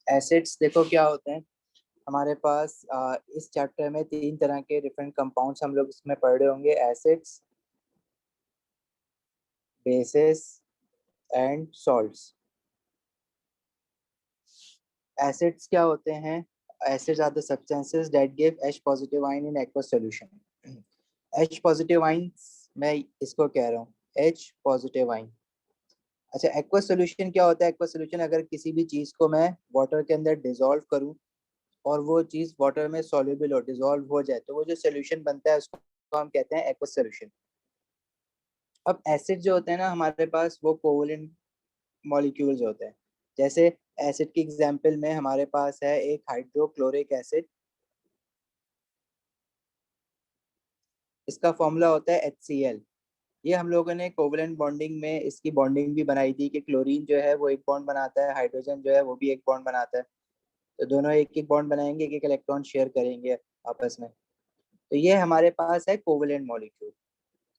Acids देखो क्या होते हैं हमारे पास। इस चैप्टर में 3 तरह के डिफरेंट कंपाउंड्स हम लोग इसमें पढ़ रहे होंगे, acids, bases and salts. Acids क्या होते हैं? Acids are the substances that give H positive ion in aqueous solution. H positive ion, मैं इसको कह रहा हूँ H पॉजिटिव आयन। अच्छा, एक्वस सॉल्यूशन क्या होता है? एक्वस सॉल्यूशन, अगर किसी भी चीज को मैं वाटर के अंदर डिसॉल्व करूं और वो चीज वाटर में सॉल्युबल हो, डिसॉल्व हो जाए, तो वो जो सॉल्यूशन बनता है उसको हम कहते हैं एक्वस सॉल्यूशन। अब एसिड जो होते हैं ना हमारे पास, वो कोवलेंट मॉलिक्यूल्स होते हैं। जैसे एसिड की एग्जांपल में हमारे पास है एक हाइड्रोक्लोरिक एसिड। इसका फॉर्मूला होता है HCl। ये हम लोगों ने कोवलेंट बॉन्डिंग में इसकी बॉन्डिंग भी बनाई थी कि क्लोरीन जो है वो एक बॉन्ड बनाता है, हाइड्रोजन जो है वो भी एक बॉन्ड बनाता है। तो दोनों एक एक बॉन्ड बनाएंगे, एक एक इलेक्ट्रॉन शेयर करेंगे आपस में। तो ये हमारे पास है कोवलेंट मॉलिक्यूल।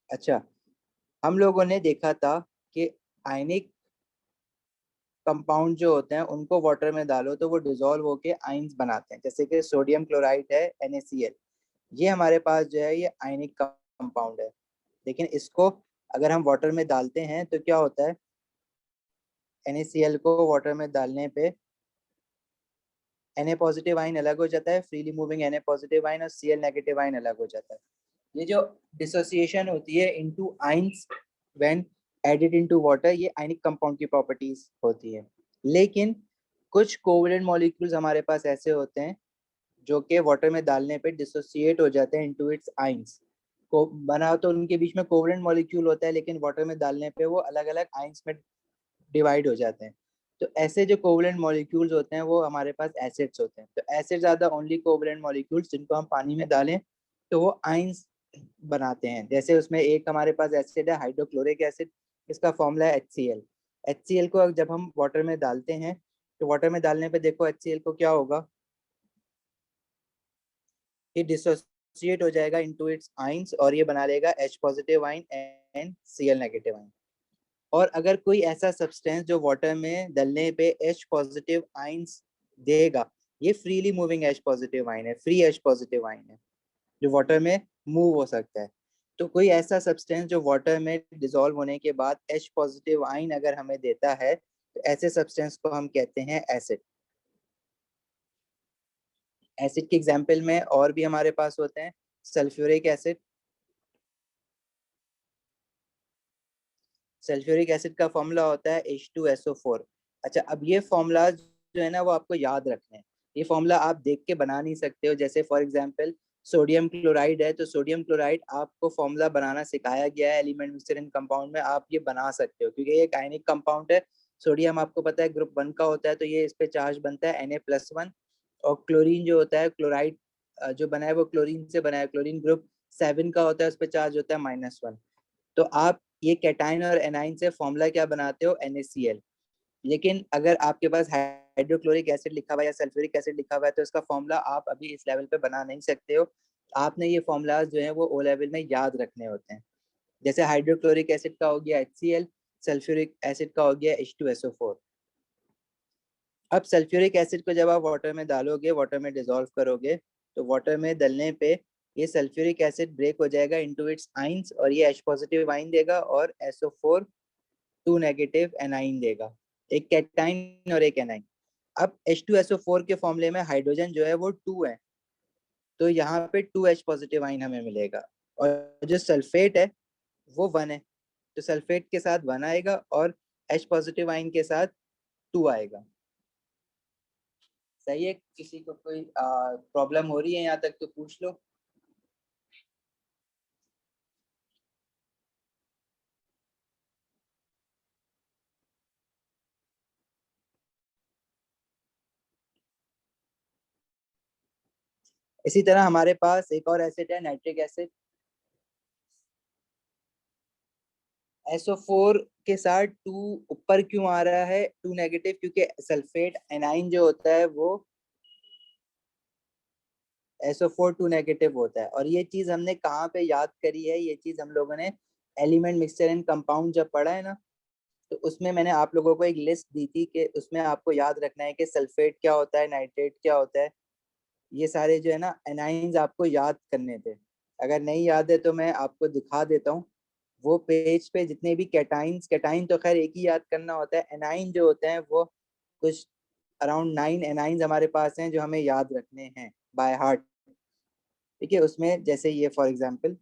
अच्छा, हम लोगों ने देखा था कि आयनिक कंपाउंड जो होते हैं उनको वाटर में डालो तो वो डिसॉल्व होके आयंस बनाते हैं। जैसे कि सोडियम क्लोराइड है NaCl, ये हमारे पास जो है ये आयनिक कंपाउंड है। लेकिन इसको अगर हम वाटर में डालते हैं तो क्या होता है? NaCl को वाटर में डालने पे Na पॉजिटिव आयन अलग हो जाता है, freely moving Na positive ion, और Cl नेगेटिव आयन अलग हो जाता है। ये जो डिसोसिएशन होती है into ions when added into water, ये आयनिक कंपाउंड की प्रॉपर्टीज होती है। लेकिन कुछ कोवलेंट मॉलिक्यूल्स हमारे पास ऐसे होते हैं जो कि वाटर में डालने पे डिसोसिएट हो जाते हैं इनटू इट्स आयंस। को बना तो उनके बीच में कोवलेंट मॉलिक्यूल होता है, लेकिन वाटर में डालने पे वो अलग अलग आयंस में डिवाइड हो जाते हैं। तो ऐसे जो कोवलेंट मॉलिक्यूल्स होते हैं वो हमारे पास एसिड्स होते हैं। तो acids are the only covalent molecules जिनको हम पानी में डालें तो वो आयंस बनाते हैं। जैसे उसमें एक हमारे पास एसिड है हाइड्रोक्लोरिक एसिड, इसका फॉर्मूला है HCl। HCl को जब हम वाटर में डालते हैं तो वाटर में डालने पे देखो HCl को क्या होगा, ये डिसोसिएट हो जाएगा इनटू इट्स आयंस और ये बना लेगा H positive ion and Cl negative ion. और अगर कोई ऐसा सब्सटेंस जो वाटर में डलने पे H पॉजिटिव आयंस देगा, ये freely moving H positive ion है, फ्री H पॉजिटिव आयन है जो वाटर में मूव हो सकता है। तो कोई ऐसा सब्सटेंस जो वाटर में डिसॉल्व होने के बाद H पॉजिटिव आयन अगर हमें देता है तो ऐसे सब्सटेंस को हम कहते हैं एसिड। एसिड के एग्जाम्पल में और भी हमारे पास होते हैं सल्फ्यूरिक एसिड। सल्फ्यूरिक एसिड का फॉर्मूला होता है H2SO4। अच्छा, अब ये फॉर्मूला जो है ना वो आपको याद रखने हैं। ये फॉर्मूला आप देख के बना नहीं सकते हो। जैसे फॉर एग्जांपल सोडियम क्लोराइड है, तो सोडियम क्लोराइड आपको फॉर्मूला बनाना सिखाया गया है एलिमेंट मिक्सचर इन कंपाउंड में, आप ये बना सकते हो क्योंकि ये एक आयनिक कंपाउंड है। सोडियम आपको पता है ग्रुप 1 का होता है, तो ये इस पे चार्ज बनता है Na+1। और क्लोरीन जो होता है, क्लोराइड जो बना है वो क्लोरीन से बना है, क्लोरीन ग्रुप 7 का होता है, उस पर चार्ज होता है -1। तो आप ये कैटाइन और एनाइन से फॉर्मूला क्या बनाते हो? NaCl। लेकिन अगर आपके पास हाइड्रोक्लोरिक एसिड लिखा हुआ है या सल्फ्यूरिक एसिड लिखा हुआ है तो इसका फॉर्मूला आप अभी इस लेवल पे बना नहीं सकते हो। आपने ये फॉर्मूलाज जो है वो O लेवल में याद रखने होते हैं। जैसे हाइड्रोक्लोरिक एसिड का हो गया HCl, सल्फ्यूरिक एसिड का हो गया H2SO4। अब सल्फ्यूरिक एसिड को जब आप वाटर में डालोगे, वाटर में डिसॉल्व करोगे, तो वाटर में डलने पे ये सल्फ्यूरिक एसिड ब्रेक हो जाएगा इनटू इट्स आइंस और ये H पॉजिटिव आइन देगा और SO4 2 नेगेटिव एनाइन देगा, एक कैटाइन और एक एनाइन। अब H2SO4 के फॉर्मूले में हाइड्रोजन जो है वो 2 है, तो यहाँ पे 2H पॉजिटिव आइन हमें मिलेगा। और जो सल्फेट है वो 1 है, तो सल्फेट के साथ 1 आएगा और H पॉजिटिव आइन के साथ 2 आएगा। सही है? किसी को कोई प्रॉब्लम हो रही है यहाँ तक तो पूछ लो। इसी तरह हमारे पास एक और एसिड है नाइट्रिक एसिड। SO4 के साथ 2 ऊपर क्यों आ रहा है, 2 नेगेटिव? क्योंकि सल्फेट एनाइन जो होता है वो SO4 2 नेगेटिव होता है। और ये चीज हमने कहाँ पे याद करी है? ये चीज हम लोगों ने एलिमेंट मिक्सचर एंड कंपाउंड जब पढ़ा है ना, तो उसमें मैंने आप लोगों को एक लिस्ट दी थी कि उसमें आपको याद रखना है कि सल्फेट क्या होता है, नाइट्रेट क्या होता है, ये सारे जो है ना एनाइंस आपको याद करने थे। अगर नहीं याद है तो मैं आपको दिखा देता हूँ। वो पेज पे जितने भी कैटाइंस, कैटाइन तो खैर एक ही याद करना होता है, एनाइन जो होते हैं वो कुछ अराउंड 9 एनाइंस हमारे पास हैं जो हमें याद रखने हैं बाय हार्ट। ठीक है, उसमें जैसे ये फॉर एग्जांपल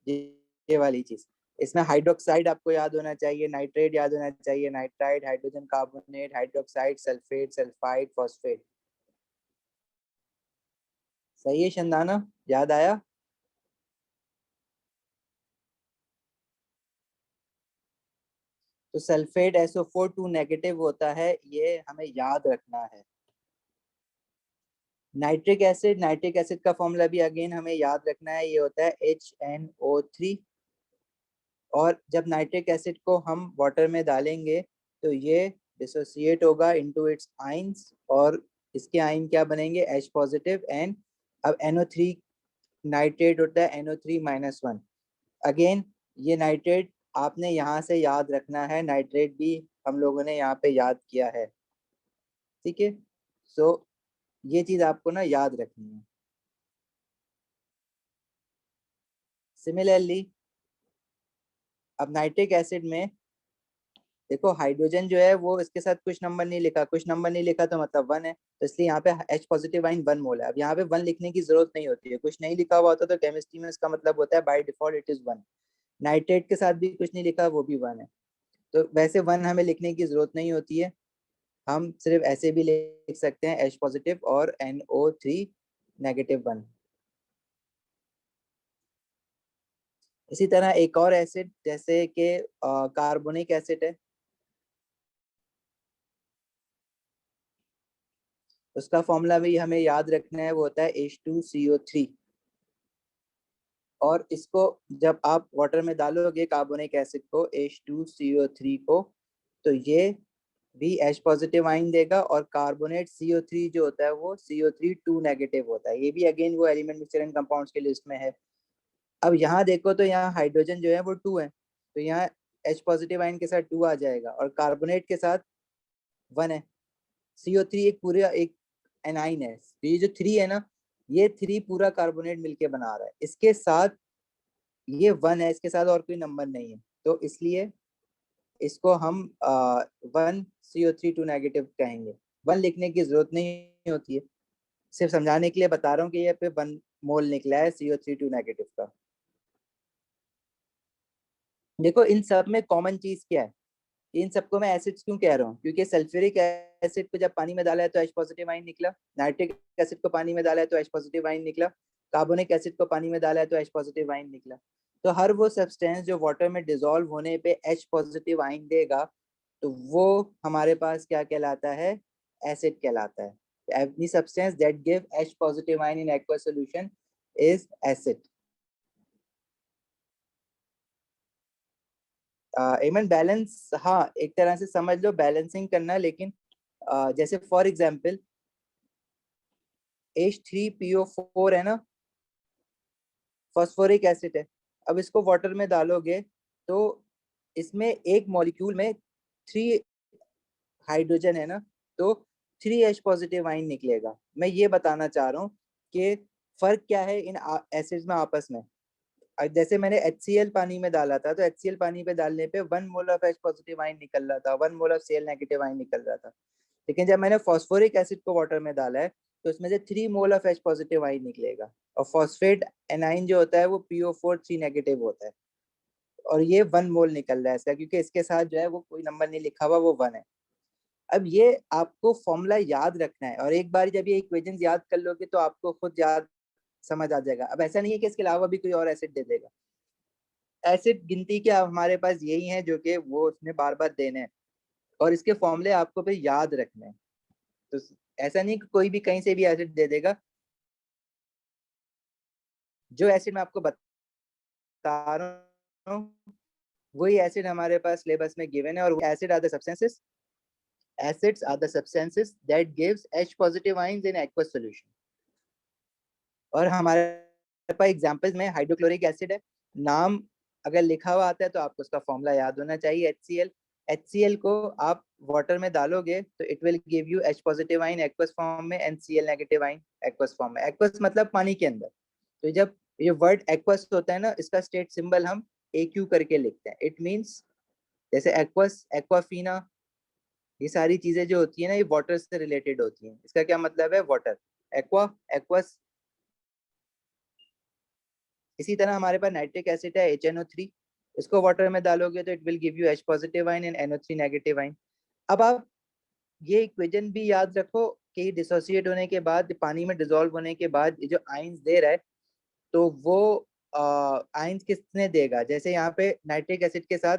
ये वाली चीज, इसमें हाइड्रोक्साइड आपको याद होना चाहिए, नाइट्रेट याद होना चाहिए, nitride, hydrogen carbonate, hydroxide, sulphate, sulphide, phosphate. सही है शंदाना, याद आया? तो सल्फेट SO4 2 नेगेटिव होता है, ये हमें याद रखना है। नाइट्रिक एसिड का फॉर्मूला भी अगेन हमें याद रखना है, ये होता है HNO3। और जब नाइट्रिक एसिड को हम वाटर में डालेंगे तो ये डिसोसिएट होगा इनटू इट्स आइंस, और इसके आइन क्या बनेंगे, H पॉजिटिव। एंड अब NO3 नाइट्रेट होता है NO3-1। अगेन ये नाइट्रेट आपने यहाँ से याद रखना है, नाइट्रेट भी हम लोगों ने यहाँ पे याद किया है। ठीक है, सो ये चीज आपको ना याद रखनी है। सिमिलरली अब नाइट्रिक एसिड में देखो, हाइड्रोजन जो है वो इसके साथ कुछ नंबर नहीं लिखा, कुछ नंबर नहीं लिखा तो मतलब 1 है, तो इसलिए यहाँ पे H पॉजिटिव आइन 1 मोल है। अब यहाँ पे 1 लिखने की जरूरत नहीं होती है, कुछ नहीं लिखा हुआ होता तो केमिस्ट्री में इसका मतलब होता है by default it is 1। Nitrate के साथ भी कुछ नहीं लिखा, वो भी 1 है। तो वैसे 1 हमें लिखने की जरूरत नहीं होती है, हम सिर्फ ऐसे भी लिख सकते हैं H पॉजिटिव और NO3-1। इसी तरह एक और एसिड जैसे कि कार्बोनिक एसिड है, उसका फॉर्मूला भी हमें याद रखना है, वो होता है H2CO3। और इसको जब आप वाटर में डालोगे कार्बोनिक एसिड को, H2CO3 को, तो ये भी H पॉजिटिव आइन देगा, और कार्बोनेट CO3 जो होता है वो CO3 2 नेगेटिव होता है। ये भी अगेन वो एलिमेंट मिक्सचर एंड कंपाउंड्स के लिस्ट में है। अब यहाँ देखो तो यहाँ हाइड्रोजन जो है वो 2 है, तो यहाँ H पॉजिटिव आइन के साथ 2 आ जाएगा, और कार्बोनेट के साथ 1 है। CO3 एक पूरा एक एनाइन है, तो ये जो 3 है ना, ये 3 पूरा कार्बोनेट मिलके बना रहा है, इसके साथ ये 1 है, इसके साथ और कोई नंबर नहीं है, तो इसलिए इसको हम 1 CO3 2 नेगेटिव कहेंगे। 1 लिखने की जरूरत नहीं होती है, सिर्फ समझाने के लिए बता रहा हूँ कि ये पे 1 मोल निकला है CO3 2 नेगेटिव का। देखो इन सब में कॉमन चीज क्या है, इन सबको मैं एसिड्स क्यों कह रहा हूँ, क्योंकि सल्फ्यूरिक एसिड को जब पानी में डाला है तो H पॉजिटिव आइन निकला, नाइट्रिक एसिड को पानी में डाला है तो H पॉजिटिव आइन निकला, कार्बोनिक एसिड को पानी में डाला है तो H पॉजिटिव आइन निकला। तो हर वो सब्सटेंस जो वाटर में डिसॉल्व होने पे H पॉजिटिव आइन देगा, तो वो हमारे पास क्या कहलाता है, एसिड कहलाता है। Any substance that give H positive ion in aqueous solution is acid. एमन बैलेंस, हाँ एक तरह से समझ लो बैलेंसिंग करना, लेकिन जैसे फॉर एग्जांपल H3PO4 है ना, फॉस्फोरिक एसिड है। अब इसको वाटर में डालोगे तो इसमें एक मॉलिक्यूल में 3 हाइड्रोजन है ना, तो 3H पॉजिटिव आइन निकलेगा। मैं ये बताना चाह रहा हूँ कि फर्क क्या है इन एसिड्स में आपस में। जैसे मैंने HCl पानी में डाला था, तो HCl पानी पे डालने पे 1 मोल ऑफ H पॉजिटिव आइन निकल रहा था, 1 मोल ऑफ Cl नेगेटिव आइन निकल रहा था। लेकिन जब मैंने फॉस्फोरिक एसिड को वाटर में डाला है तो उसमें से 3 मोल ऑफ H पॉजिटिव आइन निकलेगा, और फॉस्फेट एनाइन जो होता है वो PO4 3 नेगेटिव होता है, और ये 1 मोल निकल रहा है इसका, क्योंकि इसके साथ जो है वो कोई नंबर नहीं लिखा हुआ, वो 1 है। अब ये आपको फॉर्मूला याद रखना है, और एक बार जब ये इक्वेशंस याद कर लोगे तो आपको खुद याद समझ आ जाएगा। अब ऐसा नहीं है कि इसके अलावा भी कोई और एसिड दे देगा, एसिड गिनती के हमारे पास यही है जो कि वो उसने बार बार देने हैं, और इसके फॉर्मूले आपको फिर याद रखने हैं। तो ऐसा नहीं कि कोई भी कहीं से भी एसिड दे देगा। जो एसिड मैं आपको बता रहा हूँ वही एसिड हमारे पास सिलेबस में गिवन है, और acid are the substances, acids are the substances that gives H positive ions in aqueous solution। और हमारे पास एग्जांपल्स में हाइड्रोक्लोरिक एसिड है, नाम अगर लिखा हुआ आता है तो आपको उसका फॉर्मूला याद होना चाहिए HCl। HCl को आप वाटर में डालोगे तो it will give you H positive ion aqueous form में and Cl negative ion aqueous form में। एक्वस मतलब पानी के अंदर। तो जब ये वर्ड एक्वस होता है ना, इसका स्टेट सिंबल हम AQ करके लिखते हैं। इट मींस जैसे एक्वस, एक्वाफीना, ये सारी चीजें जो होती है ना, ये वाटर से रिलेटेड होती हैं। इसका क्या मतलब है? Water, aqua, aqueous. इसी तरह हमारे पास नाइट्रिक एसिड है HNO3, इसको वाटर में डालोगे तो it will give you H positive आइन एंड NO3 नेगेटिव आइन। अब आप ये इक्वेशन भी याद रखो कि डिसोसिएट होने के बाद, पानी में डिसॉल्व होने के बाद ये जो आइंस दे रहा है, तो वो आइंस किसने देगा? जैसे यहाँ पे नाइट्रिक एसिड के साथ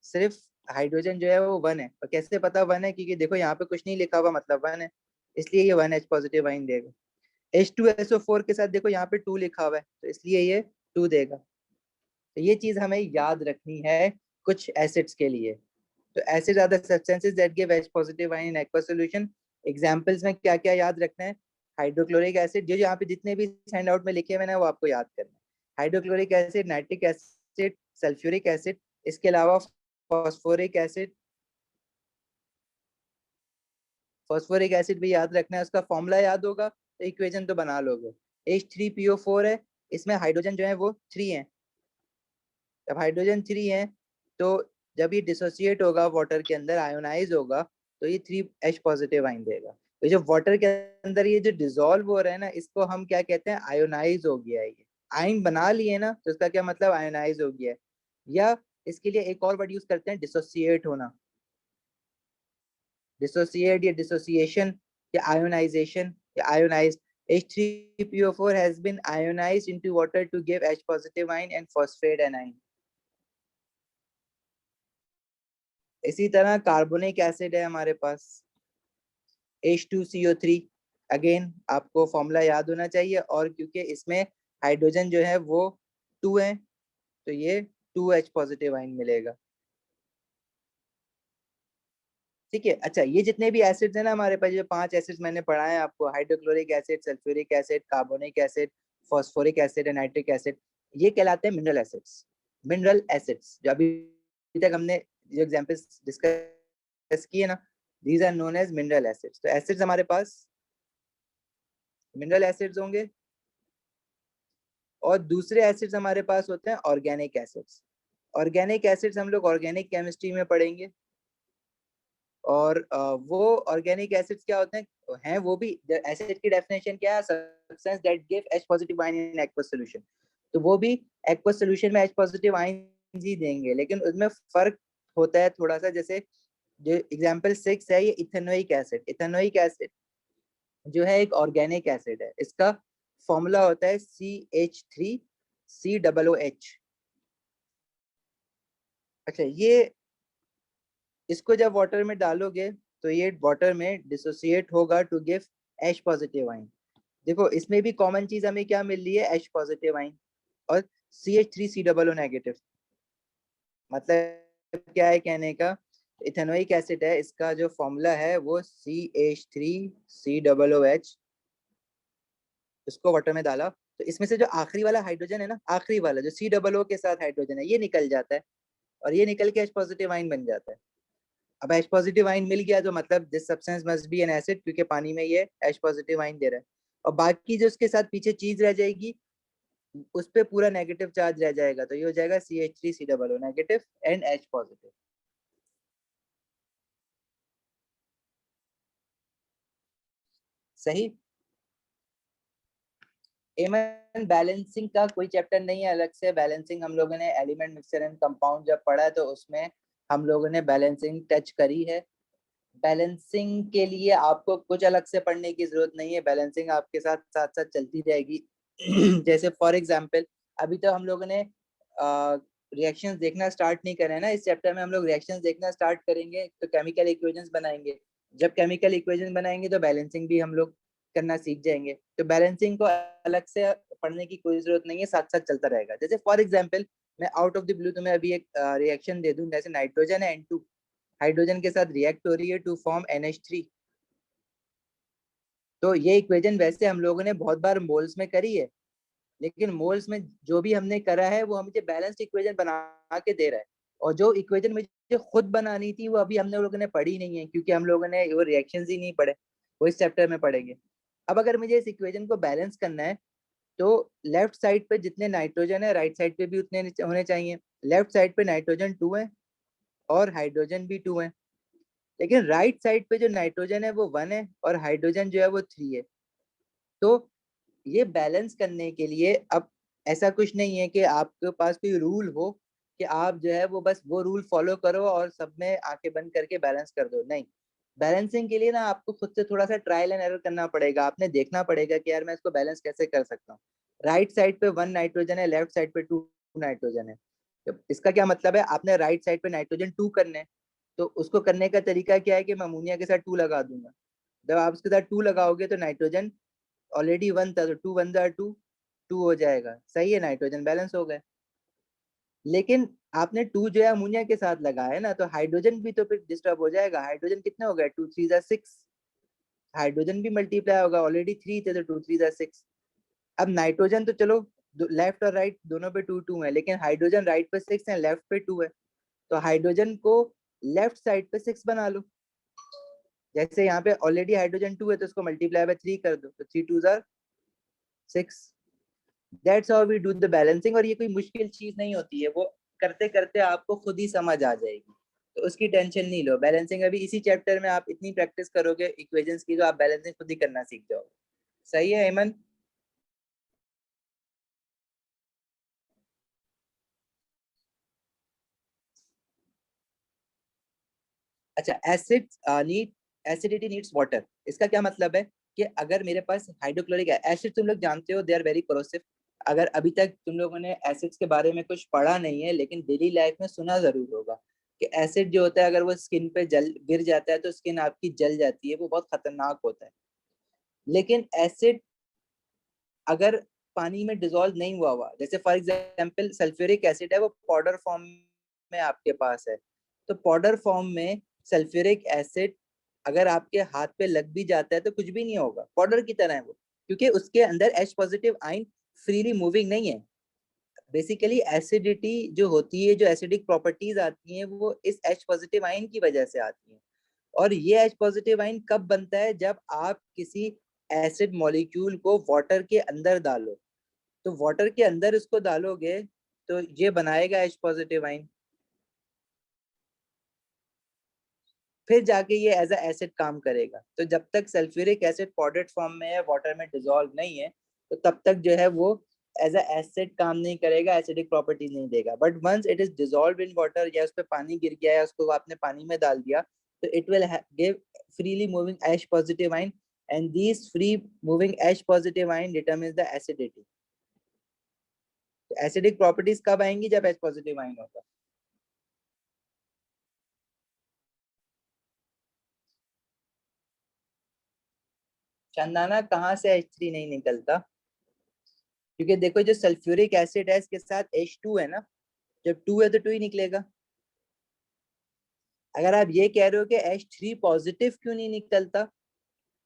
सिर्फ हाइड्रोजन जो है वो 1 है। और कैसे पता 1 है? क्योंकि देखो यहाँ पे कुछ नहीं लिखा हुआ, मतलब 1 है, इसलिए ये 1 H पॉजिटिव आइन देगा। H2SO4 के साथ देखो यहाँ पे 2 लिखा हुआ है, तो इसलिए ये 2 देगा। तो ये चीज हमें याद रखनी है कुछ एसिड्स के लिए। तो acid are the substances that give H positive ion in aqueous solution. Examples में क्या क्या याद रखना है? हाइड्रोक्लोरिक एसिड, जो यहाँ पे जितने भी हैंड आउट में लिखे हुए हैं वो आपको याद करना है। Hydrochloric acid, nitric acid, sulphuric acid, इसके अलावा फॉस्फोरिक एसिड। फॉस्फोरिक एसिड भी याद रखना है, उसका फॉर्मूला याद होगा तो इक्वेशन तो बना लोगे। H3PO4 है, इसमें हाइड्रोजन जो है वो 3 है। जब हाइड्रोजन 3 है तो जब ये डिसोसिएट होगा वाटर के अंदर, आयोनाइज होगा, तो ये 3H पॉजिटिव आइन देगा। तो जो वाटर के अंदर ये जो डिसॉल्व हो रहा है ना, इसको हम क्या कहते हैं? आयोनाइज हो गया है। ये आइन बना लिए ना, तो इसका क्या मतलब? आयोनाइज हो गया है। या इसके लिए एक और वर्ड यूज करते हैं, डिसोसिएट होना। डिसोसिएट या डिसोसिएशन या आयोनाइजेशन या ionise. H3PO4 has been ionized into water to give H positive ion and phosphate anion. इसी तरह कार्बोनिक एसिड है हमारे पास H2CO3। अगेन आपको फॉर्मूला याद होना चाहिए, और क्योंकि इसमें हाइड्रोजन जो है वो 2 है, तो ये 2H पॉजिटिव आइन मिलेगा। ठीक है। अच्छा, ये जितने भी एसिड्स हैं ना हमारे पास, जो 5 एसिड्स मैंने पढ़ाए हैं आपको, hydrochloric acid, sulphuric acid, carbonic acid, phosphoric acid and nitric acid, ये कहलाते हैं मिनरल एसिड्स। मिनरल एसिड्स जो अभी तक हमने जो एग्जांपल्स डिस्कस किए ना, these are known as mineral acids. तो एसिड्स हमारे पास मिनरल एसिड्स होंगे, और दूसरे एसिड्स हमारे पास होते हैं ऑर्गेनिक एसिड्स। ऑर्गेनिक एसिड्स हम लोग ऑर्गेनिक केमिस्ट्री में पढ़ेंगे। और वो ऑर्गेनिक एसिड्स क्या होते हैं वो भी एसिड की डेफिनेशन क्या है? Substance that give H positive ion in aqueous solution. तो वो भी एक्वस सॉल्यूशन में H पॉजिटिव आयन ही देंगे, लेकिन उसमें फर्क होता है थोड़ा सा। जैसे जो एग्जांपल 6 है, ये इथेनोइक एसिड। इथेनोइक एसिड जो है एक ऑर्गेनिक एसिड है, इसका फॉर्मूला होता है CH3COOH। अच्छा, ये इसको जब वाटर में डालोगे तो ये वाटर में डिसोसिएट होगा टू गिव H पॉजिटिव आइन। देखो इसमें भी कॉमन चीज हमें क्या मिल रही है? H पॉजिटिव आइन और CH3COO नेगेटिव। मतलब क्या है कहने का? इथेनोइक एसिड है, इसका जो फॉर्मूला है वो CH3COOH। इसको वाटर में डाला तो इसमें से जो आखिरी वाला हाइड्रोजन है ना, आखिरी वाला जो COO के साथ हाइड्रोजन है, ये निकल जाता है, और ये निकल के H पॉजिटिव आइन बन जाता है। अब H पॉजिटिव आइन मिल गया तो मतलब this substance must be N acid, क्योंकि पानी में ये H पॉजिटिव आइन दे रहा है। और बाकी जो उसके साथ पीछे चीज रह जाएगी, उस पे पूरा नेगेटिव चार्ज रह जाएगा, तो ये हो जाएगा CH3COO negative and H positive. सही। एमन बैलेंसिंग का कोई चैप्टर नहीं है अलग से। बैलेंसिंग हम लोगों ने एलिमेंट मिक्सचर एंड कंपाउंड जब पढ़ा है तो उसमें हम लोगों ने बैलेंसिंग टच करी है। बैलेंसिंग के लिए आपको कुछ अलग से पढ़ने की जरूरत नहीं है, बैलेंसिंग आपके साथ साथ साथ चलती रहेगी। जैसे फॉर एग्जांपल अभी तो हम लोगों ने रिएक्शंस देखना स्टार्ट नहीं करे ना, इस चैप्टर में हम लोग रिएक्शंस देखना स्टार्ट करेंगे तो केमिकल इक्वेशंस बनाएंगे। जब केमिकल इक्वेशन बनाएंगे तो बैलेंसिंग भी हम लोग करना सीख जाएंगे। तो बैलेंसिंग को अलग से पढ़ने की कोई जरूरत नहीं है, साथ साथ चलता रहेगा। जैसे फॉर एग्जाम्पल मैं आउट ऑफ द ब्लू तुम्हें अभी एक रिएक्शन दे दूं, जैसे नाइट्रोजन है N2, हाइड्रोजन के साथ रिएक्ट हो रही है टू फॉर्म NH3। तो ये इक्वेशन वैसे हम लोगों ने बहुत बार मोल्स में करी है, लेकिन मोल्स में जो भी हमने करा है वो हमें बैलेंस्ड इक्वेशन बना के दे रहा है। और जो इक्वेशन मुझे खुद बनानी थी वो अभी हम लोगों ने पढ़ी नहीं है, क्योंकि हम लोगों ने वो रिएक्शंस ही नहीं पढ़े, वो इस चैप्टर में पढ़ेंगे। अब अगर मुझे इस इक्वेशन को बैलेंस करना है तो लेफ्ट साइड पे जितने नाइट्रोजन है राइट साइड पे भी उतने होने चाहिए। लेफ्ट साइड पे नाइट्रोजन 2 है और हाइड्रोजन भी 2 है, लेकिन राइट साइड पे जो नाइट्रोजन है वो 1 है और हाइड्रोजन जो है वो 3 है। तो ये बैलेंस करने के लिए अब ऐसा कुछ नहीं है कि आपके पास कोई रूल हो कि आप जो है वो बस वो रूल फॉलो करो और सब में आंखें बंद करके बैलेंस कर दो, नहीं। बैलेंसिंग के लिए ना आपको खुद से थोड़ा सा ट्रायल एंड एरर करना पड़ेगा। आपने देखना पड़ेगा कि यार मैं इसको बैलेंस कैसे कर सकता हूँ। राइट साइड पे 1 नाइट्रोजन है, लेफ्ट साइड पे 2 नाइट्रोजन है। तो इसका क्या मतलब है, आपने राइट साइड पे नाइट्रोजन 2 करने, तो उसको करने का तरीका क्या है कि मैं अमोनिया के साथ 2 लगा दूंगा। जब आप उसके साथ 2 लगाओगे तो नाइट्रोजन ऑलरेडी 1 था, तो 2 1 2, 2 हो जाएगा, सही है, नाइट्रोजन बैलेंस हो गए। लेकिन आपने 2 जो है अमोनिया के साथ लगाया है ना, तो हाइड्रोजन भी तो फिर डिस्टर्ब हो जाएगा। हाइड्रोजन कितने हो गए, 2 3 6, हाइड्रोजन भी मल्टीप्लाई होगा, ऑलरेडी 3 थे तो 2 3 6। अब नाइट्रोजन तो चलो लेफ्ट और राइट दोनों पे 2 2 है, लेकिन हाइड्रोजन राइट पे 6 है, लेफ्ट पे 2 है। तो हाइड्रोजन को लेफ्ट साइड पे 6 बना लो। जैसे यहाँ पे ऑलरेडी हाइड्रोजन 2 है तो उसको मल्टीप्लाई बाय 3 कर दो, तो 3 2 6। That's how we do the balancing. और ये कोई मुश्किल चीज नहीं होती है, वो करते करते आपको खुद ही समझ आ जाएगी, तो उसकी टेंशन नहीं लो। बैलेंसिंग अभी इसी चैप्टर में आप इतनी प्रैक्टिस करोगे इक्वेशंस की, तो आप बैलेंसिंग खुद ही करना सीख जाओगे। सही है हेमंत? अच्छा, acid need acidity needs water, इसका क्या मतलब है कि अगर मेरे पास हाइड्रोक्लोरिक एसिड, तुम लोग जानते हो दे आर वेरी कोरोसिव। अगर अभी तक तुम लोगों ने एसिड्स के बारे में कुछ पढ़ा नहीं है, लेकिन डेली लाइफ में सुना जरूर होगा कि एसिड जो होता है अगर वो स्किन पे जल गिर जाता है तो स्किन आपकी जल जाती है, वो बहुत खतरनाक होता है। लेकिन एसिड अगर पानी में डिजोल्व नहीं हुआ हुआ, जैसे फॉर एग्जांपल सल्फ्यूरिक एसिड है, वो पाउडर फॉर्म में आपके पास है, तो पाउडर फॉर्म में सल्फ्यूरिक एसिड अगर आपके हाथ पे लग भी जाता है तो कुछ भी नहीं होगा, पाउडर की तरह है वो, क्योंकि उसके अंदर H positive ion freely moving नहीं है। बेसिकली एसिडिटी जो होती है, जो एसिडिक प्रॉपर्टीज आती हैं, वो इस H पॉजिटिव आयन की वजह से आती हैं। और ये H पॉजिटिव आयन कब बनता है, जब आप किसी एसिड मॉलिक्यूल को वाटर के अंदर डालो। तो वाटर के अंदर इसको डालोगे तो ये बनाएगा H पॉजिटिव आयन, फिर जाके ये एज अ एसिड काम करेगा। तो जब तक सल्फ्यूरिक एसिड पाउडर्ड फॉर्म में है, वाटर में डिसॉल्व नहीं है, तो तब तक जो है वो एज अ एसिड काम नहीं करेगा, एसिडिक प्रॉपर्टीज नहीं देगा। But once it is dissolve in water, या उस पर पानी गिर गया या उसको आपने पानी में डाल दिया, तो it will give freely moving H positive ion, and these free moving H positive ion determines the acidity. Acidic properties कब आएंगी, जब H पॉजिटिव आयन होगा। चंदाना कहाँ से H3 नहीं निकलता, क्योंकि देखो जो सल्फ्यूरिक एसिड है इसके साथ H2 है ना, जब 2 है तो 2 ही निकलेगा। अगर आप ये कह रहे हो कि H3 पॉजिटिव क्यों नहीं निकलता,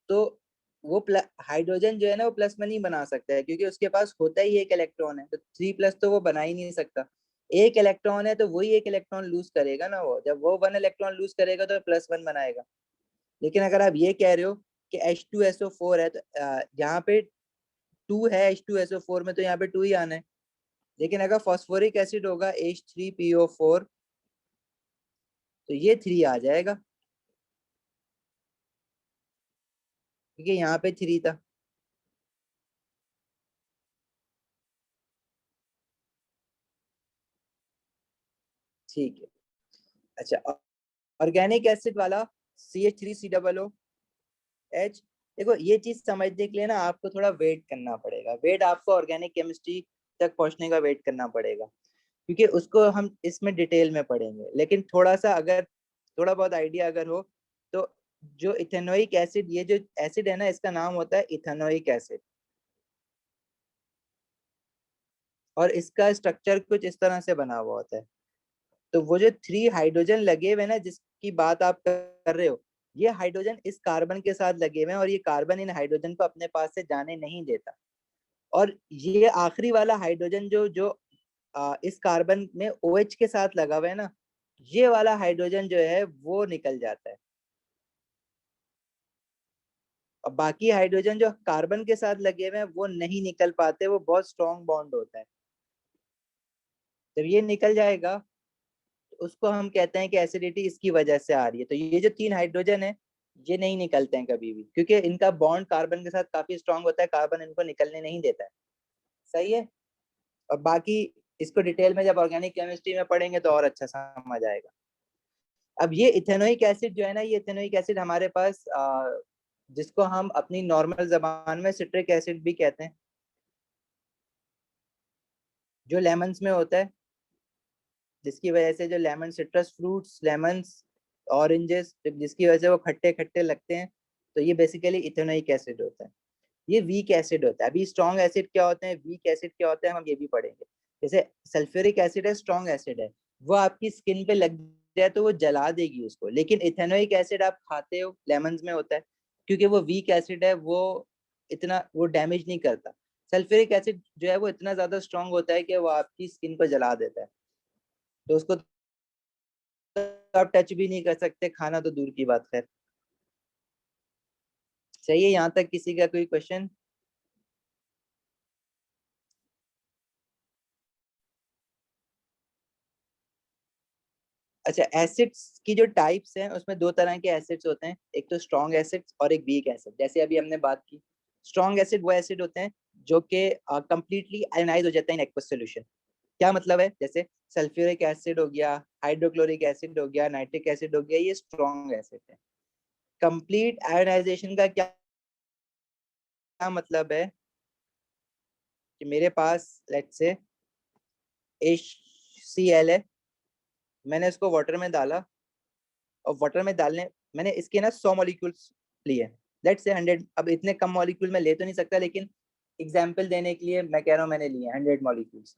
तो वो हाइड्रोजन जो है ना वो +1 ही बना सकता है, क्योंकि उसके पास होता ही एक इलेक्ट्रॉन है, तो 3+ तो वो बना ही नहीं सकता। एक इलेक्ट्रॉन है तो वही एक इलेक्ट्रॉन लूज करेगा ना, वो जब वो 1 इलेक्ट्रॉन लूज करेगा तो +1 बनाएगा। लेकिन अगर आप ये कह रहे हो कि H2SO4 है, तो यहाँ पे 2 है H2SO4 में, तो यहाँ पे 2 ही आना है। लेकिन अगर फॉस्फोरिक एसिड होगा H3PO4, तो ये 3 आ जाएगा, क्योंकि यहाँ पे 3 था। ठीक है। अच्छा, ऑर्गेनिक एसिड वाला CH3COOH, देखो ये चीज समझने के लिए ना आपको थोड़ा वेट करना पड़ेगा, वेट आपको ऑर्गेनिक केमिस्ट्री तक पहुंचने का वेट करना पड़ेगा, क्योंकि उसको हम इसमें डिटेल में पढ़ेंगे। लेकिन थोड़ा सा अगर थोड़ा बहुत आइडिया अगर हो, तो जो इथेनोइक एसिड, ये जो एसिड है ना इसका नाम होता है इथेनोइक एसिड, और इसका स्ट्रक्चर कुछ इस तरह से बना हुआ होता है। तो वो जो 3 हाइड्रोजन लगे हुए ना जिसकी बात आप कर रहे हो, ये हाइड्रोजन इस कार्बन के साथ लगे हुए हैं, और ये कार्बन इन हाइड्रोजन को अपने पास से जाने नहीं देता। और ये आखिरी वाला हाइड्रोजन जो जो इस कार्बन में OH के साथ लगा हुआ है ना, ये वाला हाइड्रोजन जो है वो निकल जाता है, और बाकी हाइड्रोजन जो कार्बन के साथ लगे हुए हैं वो नहीं निकल पाते, वो बहुत स्ट्रॉन्ग बॉन्ड होता है। जब ये निकल जाएगा तो उसको हम कहते हैं कि एसिडिटी इसकी वजह से आ रही है। तो ये जो 3 हाइड्रोजन है ये नहीं निकलते हैं कभी भी, क्योंकि इनका बॉन्ड कार्बन के साथ काफी स्ट्रांग होता है, कार्बन इनको निकलने नहीं देता है। सही है। और बाकी इसको डिटेल में जब ऑर्गेनिक केमिस्ट्री में पढ़ेंगे तो और अच्छा समझ आएगा। अब ये इथेनोइक एसिड जो है ना, ये इथेनोइक एसिड हमारे पास जिसको हम अपनी नॉर्मल जबान में सिट्रिक एसिड भी कहते हैं, जो लेमन्स में होता है, जिसकी वजह से जो lemon citrus fruits, lemons, oranges, जिसकी वजह से वो खट्टे खट्टे लगते हैं, तो ये बेसिकली इथेनोइक एसिड होता है। ये वीक एसिड होता है। अभी स्ट्रॉन्ग एसिड क्या होते हैं, वीक एसिड क्या होते हैं, हम ये भी पढ़ेंगे। जैसे सल्फ्यूरिक एसिड है, स्ट्रॉन्ग एसिड है, वो आपकी स्किन पे लग जाए तो वो जला देगी उसको, लेकिन इथेनोइक एसिड आप खाते हो, लेमन में होता है, क्योंकि वो वीक एसिड है, वो इतना वो डैमेज नहीं करता। सल्फ्यूरिक एसिड जो है वो इतना ज्यादा स्ट्रॉन्ग होता है कि वो आपकी स्किन को जला देता है, तो उसको तो आप टच भी नहीं कर सकते, खाना तो दूर की बात। खैर सही है, यहाँ तक किसी का कोई क्वेश्चन? अच्छा, एसिड्स की जो टाइप्स हैं उसमें दो तरह के एसिड्स होते हैं, एक तो स्ट्रॉन्ग एसिड्स और एक वीक एसिड। जैसे अभी हमने बात की, स्ट्रॉन्ग एसिड वो एसिड होते हैं जो कि कंप्लीटली आयोनाइज हो जाता है इन एक्वस सॉल्यूशन। क्या मतलब है? जैसे सल्फ्यूरिक एसिड हो गया, हाइड्रोक्लोरिक एसिड हो गया, नाइट्रिक एसिड हो गया, ये स्ट्रॉन्ग एसिड है। कंप्लीट आयोनाइजेशन का क्या मतलब है कि मेरे पास लेट्स से HCl है, मैंने इसको वाटर में डाला, और वाटर में डालने मैंने इसके ना 100 मॉलिक्यूल्स लिए, लेट्स से 100। अब इतने कम मॉलिक्यूल मैं ले तो नहीं सकता, लेकिन एग्जाम्पल देने के लिए मैं कह रहा हूँ मैंने लिए 100 मॉलिक्यूल्स।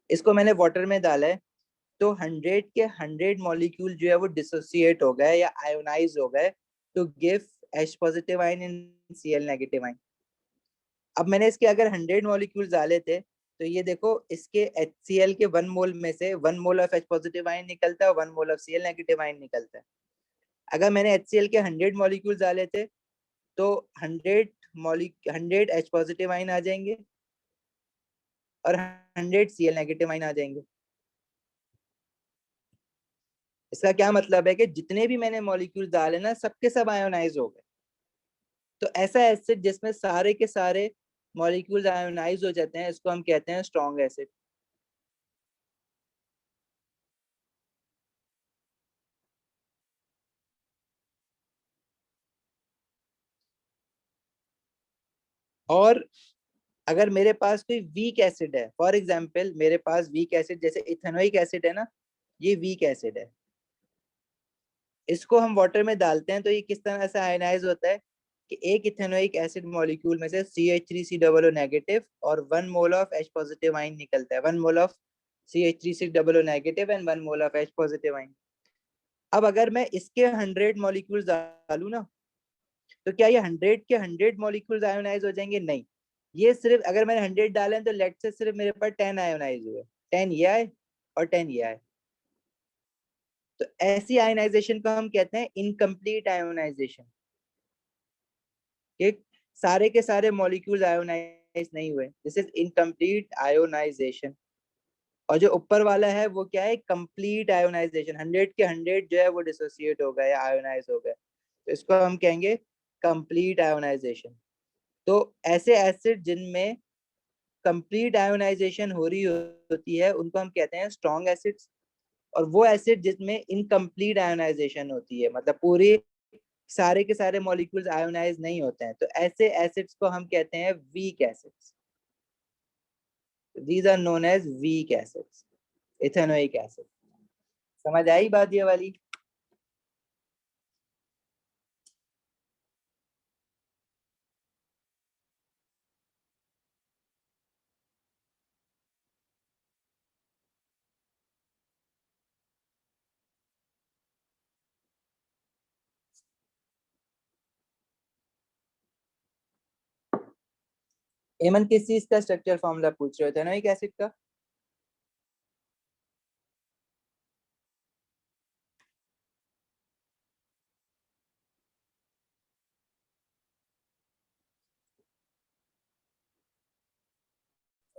इसको मैंने वाटर में डाला है, तो 100 के 100 मॉलिक्यूल जो है वो डिसोसिएट हो गए या आयोनाइज हो गए to give H positive ion in Cl negative ion. अब मैंने इसके अगर 100 मॉलिक्यूल डाले थे, तो ये देखो इसके HCl के 1 मोल में से 1 mole of H positive ion निकलता है, 1 mole of Cl negative ion निकलता है। अगर मैंने HCl के 100 मॉलिक्यूल डाले थे, तो 100 H पॉजिटिव आयन आ जाएंगे और 100 Cl नेगेटिव आयन आ जाएंगे। इसका क्या मतलब है कि जितने भी मैंने मॉलिक्यूल डाले ना, सबके सब आयोनाइज हो गए। तो ऐसा एसिड जिसमें सारे के सारे मॉलिक्यूल्स आयोनाइज हो जाते हैं, इसको हम कहते हैं स्ट्रॉन्ग एसिड। और अगर मेरे पास कोई वीक एसिड है, फॉर एग्जांपल मेरे पास वीक एसिड जैसे इथेनोइक एसिड है ना, ये वीक एसिड है, इसको हम वाटर में डालते हैं तो ये किस तरह से आयनाइज होता है कि एक इथेनोइक एसिड मॉलिक्यूल में से CH3COO नेगेटिव और 1 mole of H positive ion निकलता है, 1 mole of CH3COO negative and 1 mole of H positive ion. अब अगर मैं इसके 100 मॉलिक्यूल्स डालू ना, तो क्या ये 100 के 100 मॉलिक्यूल्स आयोनाइज हो जाएंगे? नहीं। ये सिर्फ अगर मैंने 100 डाले हैं तो लेट से सिर्फ मेरे पास 10 आयोनाइज हुए, 10 ये आए और 10 ये आए। तो ऐसी आयोनाइजेशन को हम कहते हैं इनकम्प्लीट आयोनाइजेशन, कि सारे के सारे मॉलिक्यूल्स आयोनाइज नहीं हुए, दिस इज इनकम्प्लीट आयोनाइजेशन। और जो ऊपर वाला है वो क्या है? कंप्लीट आयोनाइजेशन, 100 के 100 जो है वो डिसोसिएट हो गए या आयोनाइज हो गए, तो इसको हम कहेंगे कंप्लीट आयोनाइजेशन। तो ऐसे एसिड जिनमें कंप्लीट आयोनाइजेशन हो रही होती है उनको हम कहते हैं स्ट्रॉन्ग एसिड्स। और वो एसिड जिसमें इनकम्प्लीट आयोनाइजेशन होती है, मतलब पूरी सारे के सारे मॉलिक्यूल्स आयोनाइज नहीं होते हैं, तो ऐसे एसिड्स को हम कहते हैं weak acids. These are known as weak acids, ethanoic acid. समझ आई बात ये वाली? एमन किस चीज का स्ट्रक्चर फॉर्मूला पूछ रहे हो? इथेनोइक एसिड का?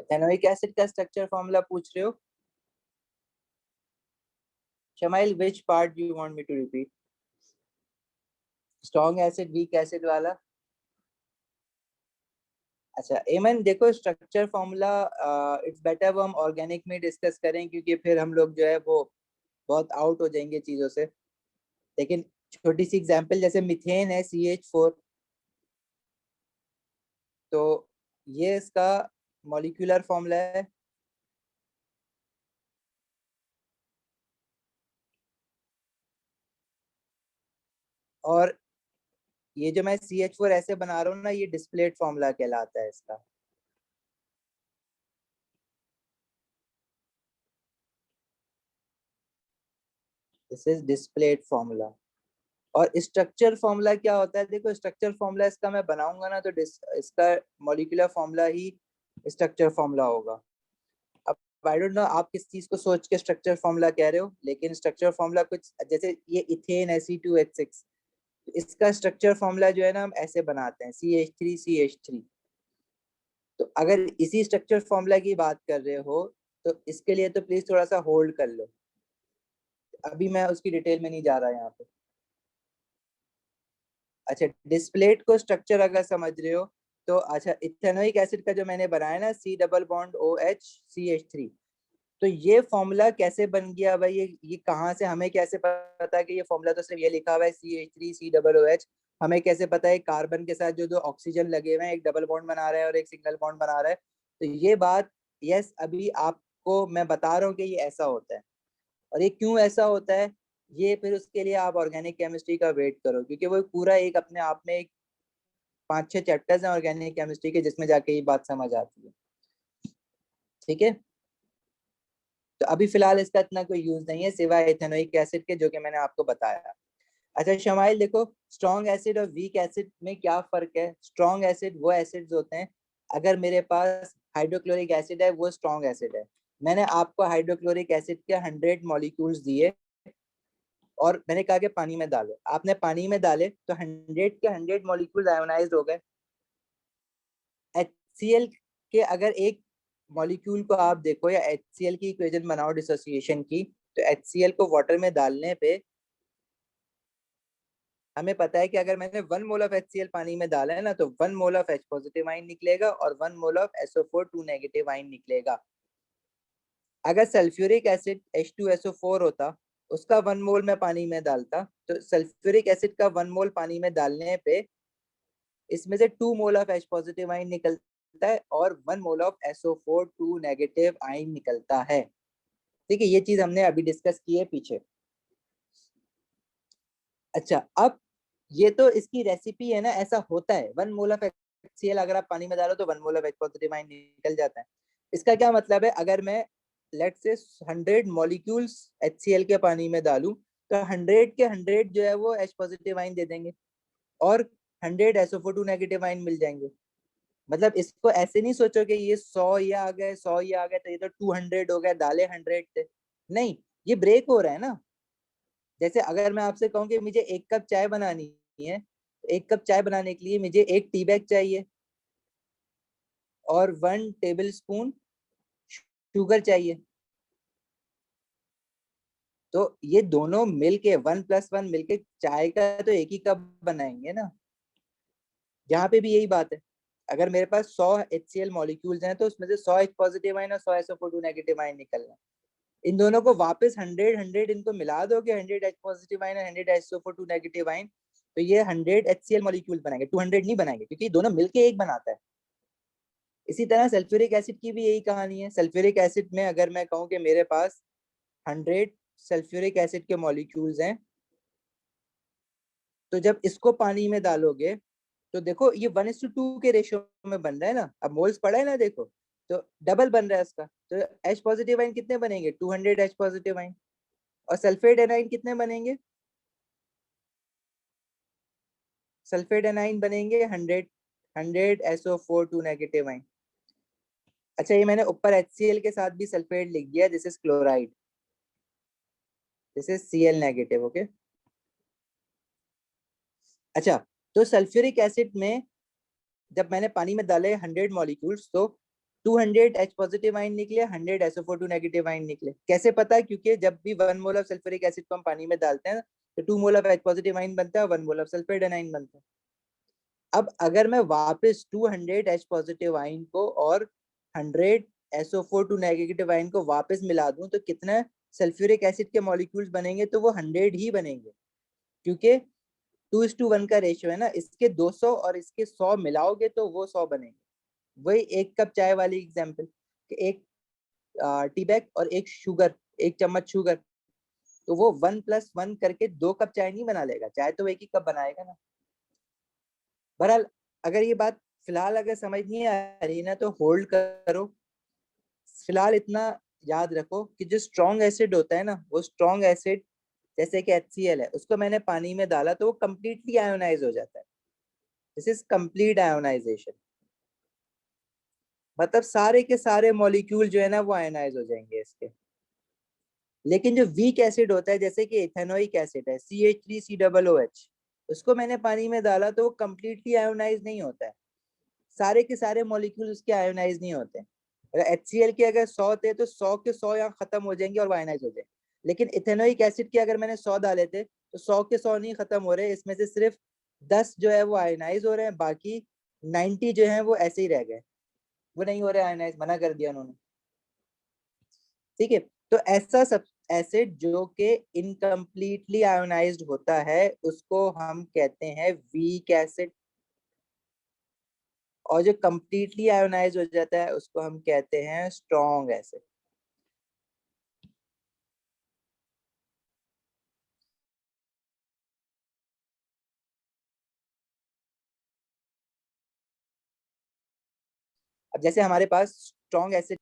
एथेनोइक एसिड का स्ट्रक्चर फॉर्मूला पूछ रहे हो? Smile, which part do you want me to repeat? Strong acid, weak acid वाला? अच्छा एमन, देखो स्ट्रक्चर फॉर्मूला इट्स बेटर वो हम ऑर्गेनिक में डिस्कस करें, क्योंकि फिर हम लोग जो है वो बहुत आउट हो जाएंगे चीजों से। लेकिन छोटी सी एग्जांपल, जैसे मिथेन है CH4, तो ये इसका मॉलिक्यूलर फॉर्मूला है। और ये जो मैं CH4 ऐसे बना रहा हूँ ना, ये डिस्प्लेट फॉर्मूला कहलाता है इसका। This is डिस्प्लेट formula. और स्ट्रक्चर फॉर्मूला क्या होता है? देखो स्ट्रक्चर फॉर्मूला इसका मैं बनाऊंगा ना, तो इसका मॉलिक्यूलर फॉर्मूला ही स्ट्रक्चर फॉर्मूला होगा। अब आई डोंट नो आप किस चीज को सोच के स्ट्रक्चर फॉर्मूला कह रहे हो, लेकिन स्ट्रक्चर फॉर्मूला कुछ जैसे ये इथेन Fe2H6, इसका स्ट्रक्चर फॉर्मूला जो है ना हम ऐसे बनाते हैं CH3CH3। तो अगर इसी स्ट्रक्चर फॉर्मूला की बात कर रहे हो तो इसके लिए तो प्लीज थोड़ा सा होल्ड कर लो, अभी मैं उसकी डिटेल में नहीं जा रहा यहाँ पे। अच्छा, डिस्प्लेट को स्ट्रक्चर अगर समझ रहे हो तो अच्छा, इथेनोइक एसिड का जो मैंने बनाया ना C double bond OH CH3, तो ये फॉर्मूला कैसे बन गया भाई? ये कहाँ से, हमें कैसे पता है कि ये फॉर्मूला? तो सिर्फ ये लिखा हुआ है CH3COOH। हमें कैसे पता है कार्बन के साथ जो दो ऑक्सीजन लगे हुए हैं, एक डबल बॉन्ड बना रहा है और एक सिंगल बॉन्ड बना रहा है? तो ये बात, यस, अभी आपको मैं बता रहा हूँ कि ये ऐसा होता है। और ये क्यों ऐसा होता है, ये फिर उसके लिए आप ऑर्गेनिक केमिस्ट्री का वेट करो, क्योंकि वो पूरा एक अपने आप में एक 5-6 चैप्टर्स हैं ऑर्गेनिक केमिस्ट्री के, जिसमें जाके ये बात समझ आती है। ठीक है, तो अभी फिलहाल इसका इतना कोई यूज नहीं है सिवाय इथेनोइक एसिड के, जो कि मैंने आपको बताया। अच्छा शमाइल, देखो स्ट्रॉन्ग एसिड और वीक एसिड में क्या फर्क है? स्ट्रॉन्ग एसिड वो एसिड्स होते हैं, अगर मेरे पास हाइड्रोक्लोरिक एसिड है वो स्ट्रॉन्ग एसिड है। मैंने आपको हाइड्रोक्लोरिक एसिड के 100 मॉलिक्यूल्स दिए और मैंने कहा कि पानी में डालो, आपने पानी में डाले तो 100 के 100 मॉलिक्यूल आयोनाइज्ड हो गए। HCl के अगर एक मॉलिक्यूल को आप देखो या HCl की इक्वेशन बनाओ डिसोसिएशन की, तो HCl को वाटर में डालने पे हमें पता है कि अगर मैंने 1 मोल ऑफ HCl पानी में डाला है ना, तो 1 मोल ऑफ H पॉजिटिव आइन निकलेगा और 1 mole of SO4 2 negative ion निकलेगा। अगर सल्फ्यूरिक एसिड H2SO4 होता, उसका 1 मोल में पानी में डालता, तो सल्फ्यूरिक एसिड का 1 मोल पानी में डालने पे इसमें से 2 मोल ऑफ H पॉजिटिव आइन निकलता है और 1 mole of SO4 2 negative ion निकलता है। ठीक है, ये चीज हमने अभी डिस्कस की है पीछे। अच्छा, अब ये तो इसकी रेसिपी है ना, ऐसा होता है। 1 मोल ऑफ HCl अगर आप पानी में डालो तो 1 मोल ऑफ H पॉजिटिव आइन निकल जाता है। इसका क्या मतलब है? अगर मैं लेट से 100 मॉलिक्यूल्स HCl के पानी में डालूं, तो 100 के 100 जो है वो H पॉजिटिव आइन दे देंगे और 100 SO4 2 नेगेटिव आइन मिल जाएंगे। मतलब इसको ऐसे नहीं सोचो कि ये 100 ये आ गए 100 ये आ गए तो ये तो 200 हो गए, डाले 100 थे। नहीं, ये ब्रेक हो रहा है ना। जैसे अगर मैं आपसे कहूँ कि मुझे 1 कप चाय बनानी है, तो 1 कप चाय बनाने के लिए मुझे 1 टी बैग चाहिए और 1 टेबल स्पून शुगर चाहिए। तो ये दोनों मिलके 1+1 मिलके चाय का तो 1 ही कप बनाएंगे ना। यहाँ पे भी यही बात है। अगर मेरे पास 100 HCl मॉलिक्यूल्स हैं, तो उसमें से 100 H पॉजिटिव आइन और 100 SO4 2 नेगेटिव आइन निकलना। इन दोनों को वापस 100 इनको मिला दो कि 100 H पॉजिटिव आइन और 100 SO4 2 नेगेटिव आइन, तो ये 100 HCl मॉलिक्यूल बनाएंगे, 200 नहीं बनाएंगे, क्योंकि दोनों मिलके एक बनाता है। इसी तरह सल्फ्यूरिक एसिड की भी यही कहानी है। सल्फ्यूरिक एसिड में अगर मैं कहूँ कि मेरे पास 100 सल्फ्यूरिक एसिड के मॉलिक्यूल्स हैं, तो जब इसको पानी में डालोगे तो देखो ये 1:2 के रेशियो में बन रहा है ना। अब मोल्स पड़ा है ना, देखो तो डबल बन रहा है इसका। तो H पॉजिटिव आइन कितने बनेंगे? 200 H पॉजिटिव आइन। और सल्फेट एनाइन कितने बनेंगे? सल्फेट एनाइन बनेंगे 100 SO4 2 नेगेटिव आइन। अच्छा, ये मैंने ऊपर HCl के साथ भी सल्फेट लिख दिया, this is chloride, this is Cl negative. Okay. अच्छा, तो सल्फ्यूरिक एसिड में जब मैंने पानी में डाले 100 मॉलिक्यूल्स, तो 200 H पॉजिटिव आयन निकले, 100 SO4 2 नेगेटिव आयन निकले। कैसे पता है? क्योंकि जब भी 1 मोल ऑफ सल्फ्यूरिक एसिड को हम पानी में डालते हैं तो 2 mole of H positive ion बनता है, 1 मोल ऑफ सल्फेट एनाइन बनता है। अब अगर मैं वापस 200 H पॉजिटिव आयन को और 100 SO4 2 नेगेटिव आयन को वापस मिला दूं तो कितना सल्फ्यूरिक एसिड के मॉलिक्यूल्स बनेंगे? तो वो 100 ही बनेंगे, क्योंकि 2:1 का रेशियो है ना। इसके 200 और इसके 100 मिलाओगे तो वो 100 बनेंगे। वही एक कप चाय वाली एग्जांपल, एक टी बैग और एक शुगर, एक चम्मच शुगर, तो वो 1+1 करके 2 कप चाय नहीं बना लेगा, चाय तो एक ही कप बनाएगा ना। बहरहाल अगर ये बात फिलहाल अगर समझ नहीं आ रही ना तो होल्ड करो। फिलहाल इतना याद रखो कि जो स्ट्रॉन्ग एसिड होता है ना, वो स्ट्रॉन्ग एसिड जैसे कि HCl है, उसको मैंने पानी में डाला तो वो कंप्लीटली आयोनाइज हो जाता है। दिस इज कंप्लीट आयोनाइजेशन, मतलब सारे के सारे मॉलिक्यूल जो है ना वो आयोनाइज हो जाएंगे इसके। लेकिन जो वीक एसिड होता है जैसे कि इथेनोइक एसिड है CH3COOH, उसको मैंने पानी में डाला तो वो कंप्लीटली आयोनाइज नहीं होता है, सारे के सारे मॉलिक्यूल उसके आयोनाइज नहीं होते। अगर HCl के अगर 100 थे तो 100 के 100 यहाँ खत्म हो जाएंगे और वो आयोनाइज हो जाएंगे। लेकिन इथेनोइक एसिड के अगर मैंने 100 डाले थे तो 100 के 100 नहीं खत्म हो रहे, इसमें से सिर्फ 10 जो है वो आयोनाइज हो रहे हैं, बाकी 90 जो है वो ऐसे ही रह गए, वो नहीं हो रहे आयोनाइज, मना कर दिया उन्होंने। ठीक है, तो ऐसा सब एसिड जो कि इनकम्प्लीटली आयोनाइज्ड होता है उसको हम कहते हैं वीक एसिड, और जो कंप्लीटली आयोनाइज हो जाता है उसको हम कहते हैं स्ट्रॉन्ग एसिड। अब जैसे हमारे पास स्ट्रॉन्ग एसिड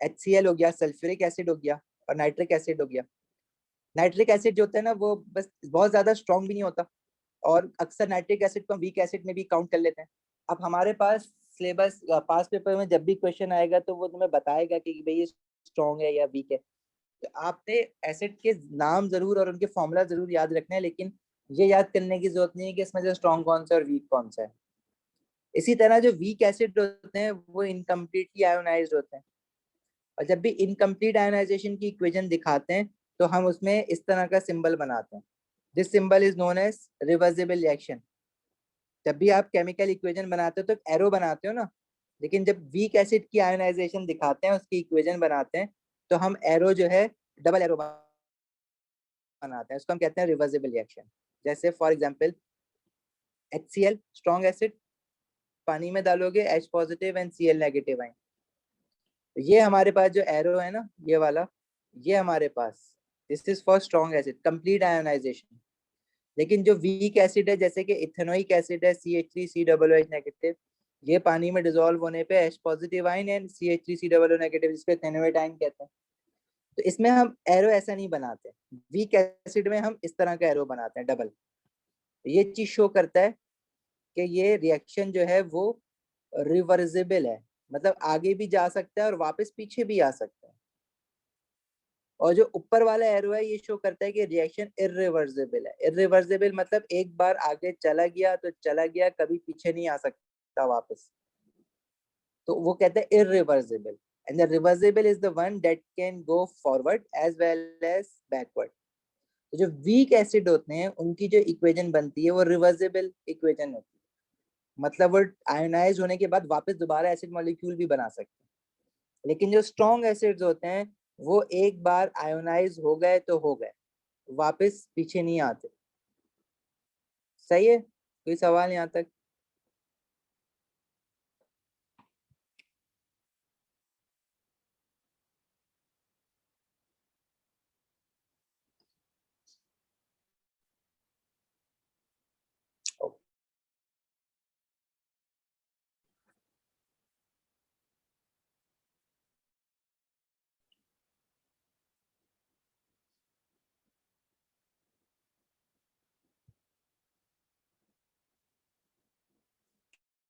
HCl हो गया, सल्फ्यूरिक एसिड हो गया और नाइट्रिक एसिड हो गया। नाइट्रिक एसिड जो होता है ना वो बस बहुत ज्यादा स्ट्रॉन्ग भी नहीं होता, और अक्सर नाइट्रिक एसिड को हम वीक एसिड में भी काउंट कर लेते हैं। अब हमारे पास सिलेबस पास पेपर में जब भी क्वेश्चन आएगा तो वो तुम्हें बताएगा कि भाई ये स्ट्रॉन्ग है या वीक है, तो आपने एसिड के नाम जरूर और उनके फॉर्मूला जरूर याद रखना है, लेकिन ये याद करने की जरूरत नहीं है कि इसमें से स्ट्रॉन्ग कौन सा और वीक कौन सा है। इसी तरह जो वीक एसिड होते हैं वो इनकम्प्लीटली आयोनाइज्ड होते हैं, और जब भी इनकम्प्लीट आयोनाइजेशन की इक्वेशन दिखाते हैं तो हम उसमें इस तरह का सिंबल बनाते हैं। This symbol is known as reversible reaction. जब भी आप केमिकल इक्वेशन बनाते हो तो एरो बनाते हो ना, लेकिन जब वीक एसिड की आयोनाइजेशन दिखाते हैं, उसकी इक्वेशन बनाते हैं, तो हम एरो जो है डबल एरो बनाते हैं, उसको हम कहते हैं रिवर्सिबल रिएक्शन। जैसे for example HCl strong acid, पानी में डालोगे H positive and Cl negative आएंगे, तो ये हमारे पास जो एरो है ना ये वाला, ये हमारे पास this is for strong acid complete ionization. लेकिन जो वीक एसिड है जैसे कि इथेनोइक एसिड है CH3COOH नेगेटिव, ये पानी में डिसॉल्व होने पे H positive ion and CH3COO negative, जिसको इथेनोइट आयन कहते हैं। तो इसमें हम एरो ऐसा नहीं बनाते, वीक एसिड में हम इस तरह का एरो बनाते हैं डबल। ये चीज शो करता है कि ये रिएक्शन जो है वो रिवर्सिबल है, मतलब आगे भी जा सकता है और वापस पीछे भी आ सकता है। और जो ऊपर वाला एरो है ये शो करता है कि रिएक्शन इरिवर्सिबल है। इरिवर्सिबल मतलब एक बार आगे चला गया तो चला गया, कभी पीछे नहीं आ सकता वापस, तो वो कहते हैं irreversible. And the reversible is the one that can go forward as well as backward. तो जो वीक एसिड होते हैं उनकी जो इक्वेशन बनती है वो रिवर्सिबल इक्वेशन होती है, मतलब वो आयोनाइज होने के बाद वापस दोबारा एसिड मॉलिक्यूल भी बना सकते हैं। लेकिन जो स्ट्रॉन्ग एसिड्स होते हैं वो एक बार आयोनाइज हो गए तो हो गए, वापस पीछे नहीं आते। सही है, कोई सवाल यहाँ तक?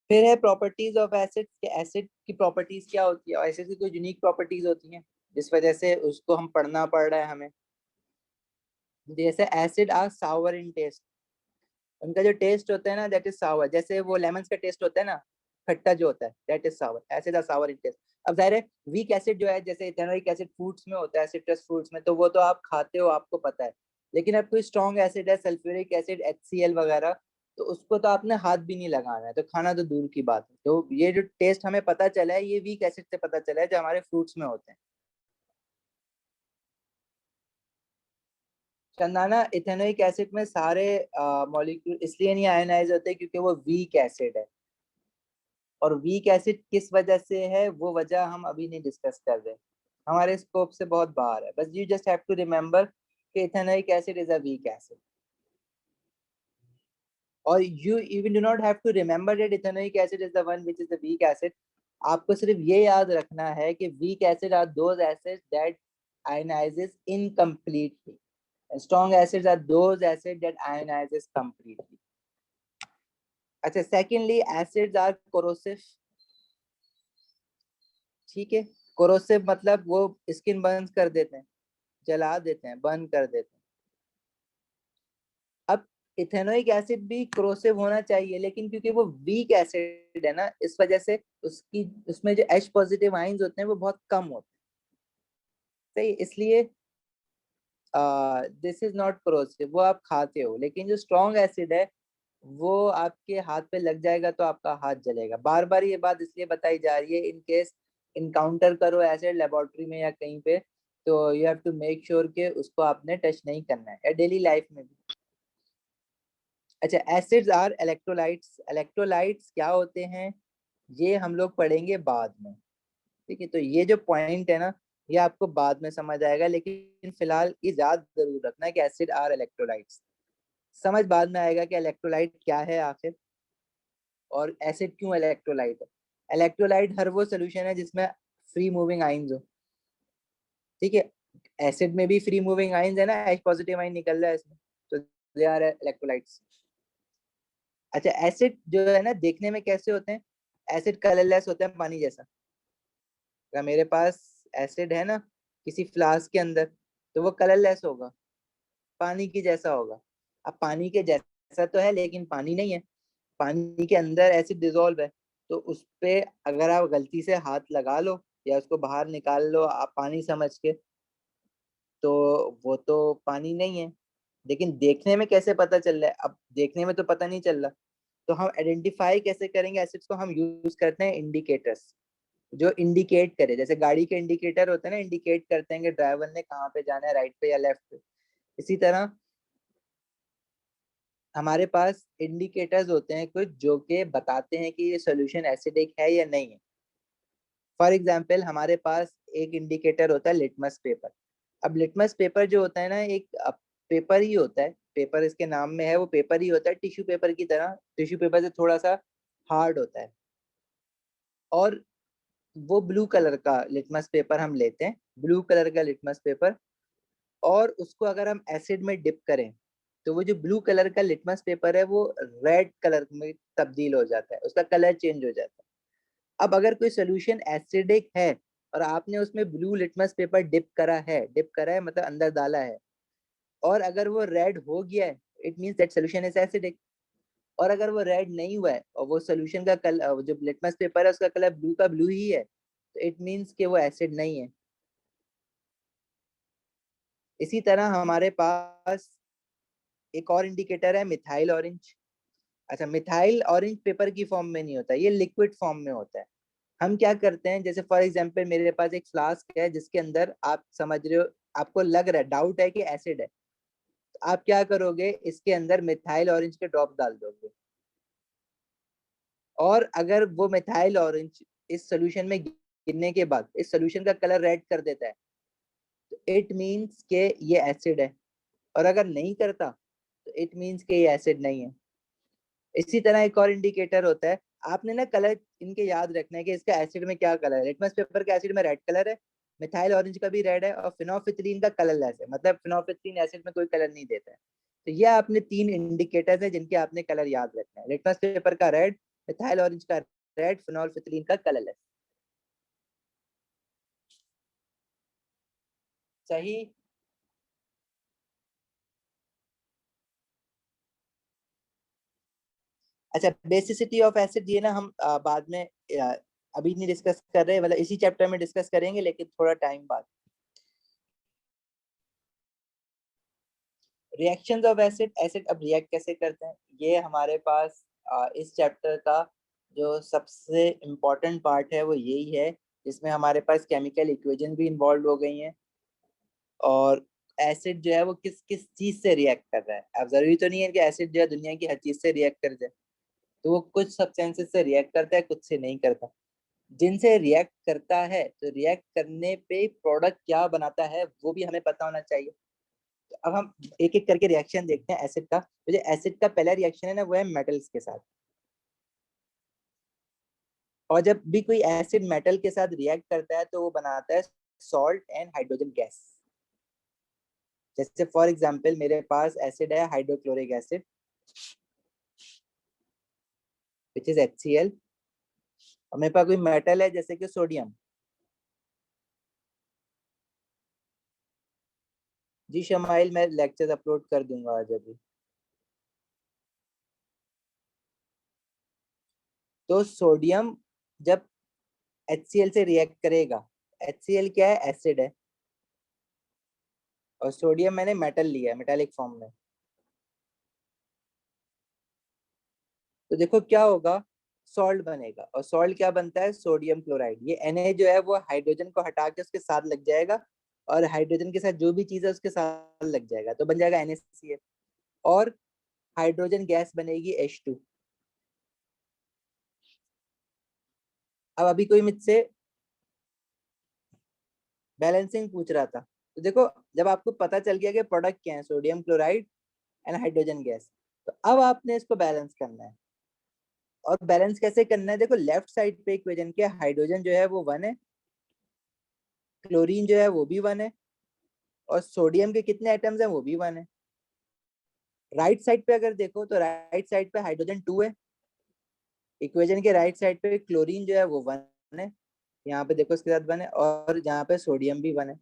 फिर है प्रॉपर्टीज ऑफ एसिड के। एसिड की प्रॉपर्टीज क्या होती है? एसिड की कोई यूनिक प्रॉपर्टीज होती हैं जिस वजह से उसको हम पढ़ना पड़ रहा है हमें। जैसे acid are sour in taste, उनका जो टेस्ट होता है ना दैट इज सावर, जैसे वो लेमन का टेस्ट होता है ना, खट्टा जो होता है that is sour, acid are sour in taste. अब जाहिर है वीक एसिड जो है, जैसे इथेनोइक एसिड फ्रूट्स में होता है, सिट्रस फ्रूट्स में, तो वो तो आप खाते हो, आपको पता है। लेकिन अब कोई स्ट्रॉन्ग एसिड है, सल्फ्यूरिक एसिड, HCl वगैरह, तो उसको तो आपने हाथ भी नहीं लगाना है, तो खाना तो दूर की बात है। तो ये जो टेस्ट हमें पता चला है, ये वीक एसिड से पता चला है जो हमारे फ्रूट्स में होते हैं। चंदाना, इथेनोइक एसिड में सारे मॉलिक्यूल इसलिए नहीं आयोनाइज होते क्योंकि वो वीक एसिड है। और वीक एसिड किस वजह से है, वो वजह हम अभी नहीं डिस्कस कर रहे, हमारे स्कोप से बहुत बाहर है। बस you just have to remember कि ethanoic acid is a weak acid. और you even do not have to remember that ethanoic acid is the one which is the weak acid. आपको सिर्फ ये याद रखना है कि weak acid are those acids that ionizes incompletely, strong acids are those acids that ionizes completely. अच्छा, secondly acids are corrosive. ठीक है, कोरोसिव मतलब वो स्किन बर्न कर देते हैं, जला देते हैं, बर्न कर देते हैं। अब इथेनोइक एसिड भी कोरोसिव होना चाहिए, लेकिन क्योंकि वो वीक एसिड है ना, इस वजह से उसकी उसमें जो H पॉजिटिव आयंस होते हैं वो बहुत कम होते हैं, सही, इसलिए दिस इज नॉट कोरोसिव, वो आप खाते हो। लेकिन जो स्ट्रॉन्ग एसिड है वो आपके हाथ पे लग जाएगा तो आपका हाथ जलेगा। बार बार ये बात इसलिए बताई जा रही है, इन केस इनकाउंटर करो एसिड लेबोरेटरी में या कहीं पे, तो you have to make sure कि उसको आपने टच नहीं करना है, या डेली लाइफ में भी। अच्छा, एसिड्स आर इलेक्ट्रोलाइट्स। इलेक्ट्रोलाइट्स क्या होते हैं ये हम लोग पढ़ेंगे बाद में, ठीक है। तो ये जो पॉइंट है ना, ये आपको बाद में समझ आएगा, लेकिन फिलहाल ये याद जरूर रखना है कि एसिड आर इलेक्ट्रोलाइट्स। समझ बाद में आएगा कि इलेक्ट्रोलाइट क्या है आखिर, और एसिड क्यों इलेक्ट्रोलाइट है। इलेक्ट्रोलाइट हर वो सोल्यूशन है जिसमें फ्री मूविंग आइंस हो, ठीक है। एसिड में भी फ्री मूविंग आइंस है ना, H पॉजिटिव आइन निकल रहा है इसमें, तो दे आर इलेक्ट्रोलाइट्स। अच्छा, एसिड जो है ना देखने में कैसे होते हैं, एसिड कलरलेस होते हैं, पानी जैसा। अगर मेरे पास एसिड है ना किसी फ्लास्क के अंदर, तो वो कलरलेस होगा, पानी की जैसा होगा। अब पानी के जैसा तो है लेकिन पानी नहीं है, पानी के अंदर एसिड डिजोल्व है। तो उस पे अगर आप गलती से हाथ लगा लो या उसको बाहर निकाल लो आप पानी समझ के, तो वो तो पानी नहीं है। लेकिन देखने में कैसे पता चल रहा है, अब देखने में तो पता नहीं चल रहा, तो हम आइडेंटिफाई कैसे करेंगे एसिड्स को, हम यूज करते हैं इंडिकेटर्स जो इंडिकेट करे, जैसे गाड़ी के इंडिकेटर होते हैं ना, इंडिकेट करते हैं कि ड्राइवर ने कहाँ पे जाना है, राइट पे या लेफ्ट पे। इसी तरह हमारे पास इंडिकेटर्स होते हैं कुछ जो कि बताते हैं कि ये सोल्यूशन एसिडिक है या नहीं है। फॉर एग्जाम्पल हमारे पास एक इंडिकेटर होता है लिटमस पेपर। अब लिटमस पेपर जो होता है ना, एक पेपर ही होता है, पेपर इसके नाम में है, वो पेपर ही होता है, टिश्यू पेपर की तरह, टिश्यू पेपर से थोड़ा सा हार्ड होता है। और वो ब्लू कलर का लिटमस पेपर हम लेते हैं, ब्लू कलर का लिटमस पेपर, और उसको अगर हम एसिड में डिप करें तो वो जो ब्लू कलर का लिटमस पेपर है वो रेड कलर में तब्दील हो जाता है, उसका कलर चेंज हो जाता है। अब अगर कोई सोल्यूशन एसिडिक है और आपने उसमें ब्लू लिटमस पेपर डिप करा है मतलब अंदर डाला है, और अगर वो रेड हो गया है, it means that solution is acidic. और अगर वो रेड नहीं हुआ है और वो सोल्यूशन का कलर, जो लिटमस पेपर है उसका कलर ब्लू का ब्लू ही है, तो इट मींस कि वो एसिड नहीं है। इसी तरह हमारे पास एक और इंडिकेटर है मिथाइल ऑरेंज। अच्छा, मिथाइल ऑरेंज पेपर की फॉर्म में नहीं होता, ये लिक्विड फॉर्म में होता है। हम क्या करते हैं, जैसे फॉर एग्जांपल मेरे पास एक फ्लास्क है जिसके अंदर आप समझ रहे हो, आपको लग रहा है, डाउट है कि एसिड है, तो आप क्या करोगे, इसके अंदर मिथाइल ऑरेंज के ड्रॉप डाल दोगे। और अगर वो मिथाइल ऑरेंज इस सोल्यूशन में गिरने के बाद इस सोल्यूशन का कलर रेड कर देता है, तो इट मीन्स के ये एसिड है। और अगर नहीं करता तो इट मीन्स के ये एसिड नहीं है। इसी तरह एक और इंडिकेटर होता है, आपने ना कलर इनके याद रखना है कि इसका एसिड में क्या कलर है। लिटमस पेपर का एसिड में रेड कलर है, मिथाइल ऑरेंज का भी रेड है, और फिनोल्फिथलीन का कलरलेस है, मतलब फिनोल्फिथलीन एसिड में कोई कलर नहीं देता है। तो ये आपने तीन इंडिकेटर्स है जिनके आपने कलर याद रखना है, लिटमस पेपर का रेड, मिथाइल ऑरेंज का रेड, फिनोल्फिथलीन का कलरलेस। सही। अच्छा, बेसिसिटी ऑफ एसिड ये ना हम बाद में अभी नहीं डिस्कस कर रहे, मतलब इसी चैप्टर में डिस्कस करेंगे लेकिन थोड़ा टाइम बाद। रिएक्शंस ऑफ एसिड, एसिड अब रिएक्ट कैसे करते हैं, ये हमारे पास इस चैप्टर का जो सबसे इम्पोर्टेंट पार्ट है वो यही है, जिसमें हमारे पास केमिकल इक्वेशन भी इन्वॉल्व हो गई हैं, और एसिड जो है वो किस किस चीज से रिएक्ट कर रहा है। अब जरूरी तो नहीं है कि एसिड जो है दुनिया की हर चीज से रिएक्ट कर जाए, तो वो कुछ सब्सटेंसेस से रिएक्ट करता है, कुछ से नहीं करता। जिनसे रिएक्ट करता है तो रिएक्ट करने पे प्रोडक्ट क्या बनाता है वो भी हमें पता होना चाहिए। तो अब हम एक एक करके रिएक्शन देखते हैं एसिड का। तो जो एसिड का पहला रिएक्शन है ना वो है मेटल्स के साथ। और जब भी कोई एसिड मेटल के साथ रिएक्ट करता है तो वो बनाता है सॉल्ट एंड हाइड्रोजन गैस। जैसे फॉर एग्जांपल मेरे पास एसिड है hydrochloric acid which is HCl, और मेरे पास कोई मेटल है जैसे कि सोडियम। जी शमाइल, मैं लेक्चर अपलोड कर दूंगा आज अभी। तो सोडियम जब HCl से रिएक्ट करेगा, HCl क्या है, एसिड है, और सोडियम मैंने मेटल लिया है मेटालिक फॉर्म में। तो देखो क्या होगा, सॉल्ट बनेगा, और सॉल्ट क्या बनता है, सोडियम क्लोराइड। ये Na जो है वो हाइड्रोजन को हटा के उसके साथ लग जाएगा, और हाइड्रोजन के साथ जो भी चीज है उसके साथ लग जाएगा, तो बन जाएगा NaCl। और हाइड्रोजन गैस बनेगी H2। अब अभी कोई मुझसे बैलेंसिंग पूछ रहा था, तो देखो जब आपको पता चल गया कि प्रोडक्ट क्या है, sodium chloride and hydrogen gas, तो अब आपने इसको बैलेंस करना है। और बैलेंस कैसे करना है, देखो लेफ्ट साइड पे इक्वेशन के हाइड्रोजन जो है वो 1 है, क्लोरीन जो है वो भी 1 है, और सोडियम के कितने एटम्स हैं वो भी 1 है। राइट साइड पे अगर देखो तो राइट साइड पे हाइड्रोजन 2 है, इक्वेशन के राइट साइड पे क्लोरीन जो है वो 1 है, यहाँ पे देखो इसके साथ 1 है, और यहाँ पे सोडियम भी 1 है।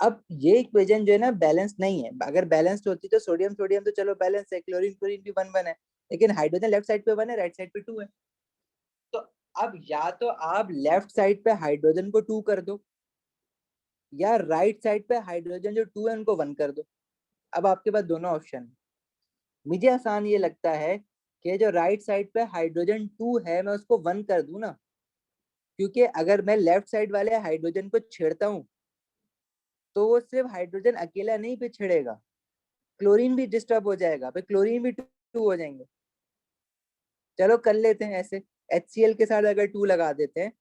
अब ये इक्वेशन जो है ना बैलेंस नहीं है, अगर बैलेंस्ड होती तो सोडियम सोडियम तो चलो बैलेंस है, क्लोरीन क्लोरीन भी 1 1 है, लेकिन हाइड्रोजन लेफ्ट साइड पे 1 है, राइट साइड पे 2 है। तो अब या तो आप लेफ्ट साइड पे हाइड्रोजन को 2 कर दो, या राइट साइड पे हाइड्रोजन जो 2 है उनको 1 कर दो। अब आपके पास दोनों ऑप्शन है। मुझे आसान ये लगता है कि जो राइट साइड पे हाइड्रोजन 2 है मैं उसको 1 कर दूं ना, क्योंकि अगर मैं लेफ्ट साइड वाले हाइड्रोजन को छेड़ता हूँ तो वो सिर्फ हाइड्रोजन अकेला नहीं पे छेड़ेगा, क्लोरीन भी डिस्टर्ब हो जाएगा, फिर क्लोरीन भी 2 हो जाएंगे। चलो कर लेते हैं ऐसे, HCl के साथ अगर 2 लगा देते हैं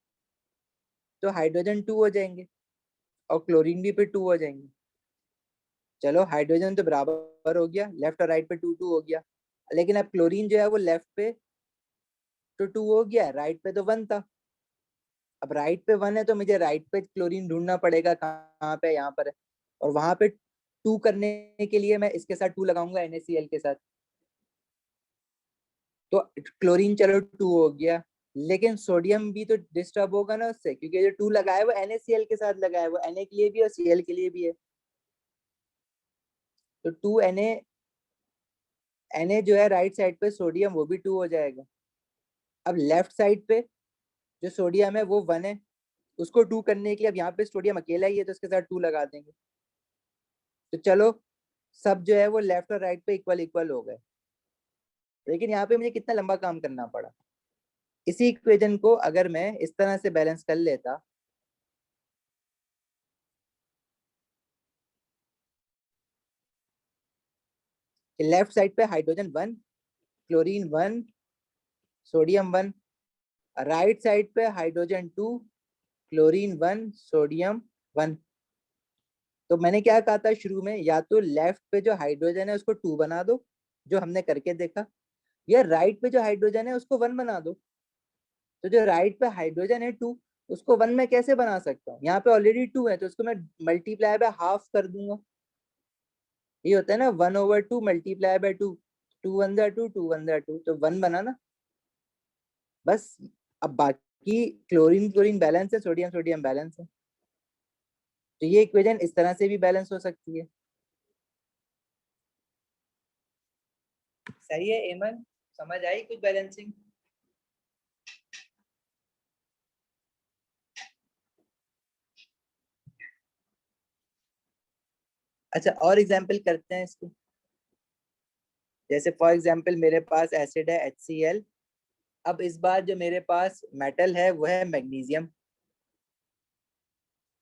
तो हाइड्रोजन 2 हो जाएंगे, और क्लोरीन भी फिर 2 हो जाएंगे। चलो हाइड्रोजन तो बराबर हो गया, लेफ्ट और राइट पे 2 2 हो गया, लेकिन अब क्लोरीन जो है वो लेफ्ट पे तो 2 हो गया, राइट पे तो 1 था। अब राइट पे 1 है तो मुझे राइट पे क्लोरीन ढूंढना पड़ेगा, कहाँ पे, यहाँ पर है, और वहां पे 2 करने के लिए मैं इसके साथ 2 लगाऊंगा NaCl के साथ, तो क्लोरीन चलो 2 हो गया, लेकिन सोडियम भी तो डिस्टर्ब होगा ना उससे, क्योंकि जो 2 लगा है वो NaCl के साथ लगा है, वो Na के लिए भी और Cl के लिए भी है। तो 2 Na जो है राइट साइड पे सोडियम वो भी 2 हो जाएगा। अब लेफ्ट साइड पे जो सोडियम है वो 1 है, उसको 2 करने के लिए अब यहाँ पे सोडियम अकेला ही है तो उसके साथ 2 लगा देंगे। तो चलो सब जो है वो लेफ्ट और राइट पे इक्वल इक्वल हो गए, लेकिन यहाँ पे मुझे कितना लंबा काम करना पड़ा। इसी इक्वेशन को अगर मैं इस तरह से बैलेंस कर लेता, लेफ्ट साइड पे hydrogen 1, chlorine 1, sodium 1, right side पे हाइड्रोजन 2, क्लोरीन 1, सोडियम 1। तो मैंने क्या कहा था शुरू में, या तो लेफ्ट पे जो हाइड्रोजन है उसको 2 बना दो, जो हमने करके देखा, या राइट पे जो हाइड्रोजन है उसको 1 बना दो। तो जो राइट पे हाइड्रोजन है 2, उसको 1 में कैसे बना सकता हूँ, यहाँ पे ऑलरेडी 2 है तो उसको मैं मल्टीप्लाई बाय हाफ कर दूंगा। ये होता है ना 1/2 मल्टीप्लाई बाय 2, 2 1 2, 2 1 2, तो 1 बना ना बस। अब बाकी क्लोरीन क्लोरीन बैलेंस है, सोडियम सोडियम बैलेंस है, तो ये इक्वेशन इस तरह से भी बैलेंस हो सकती है। सही है एमन, समझ आई कुछ बैलेंसिंग? अच्छा और एग्जांपल करते हैं इसकी। जैसे फॉर एग्जांपल मेरे पास एसिड है HCl। अब इस बार जो मेरे पास मेटल है वो है मैग्नीशियम।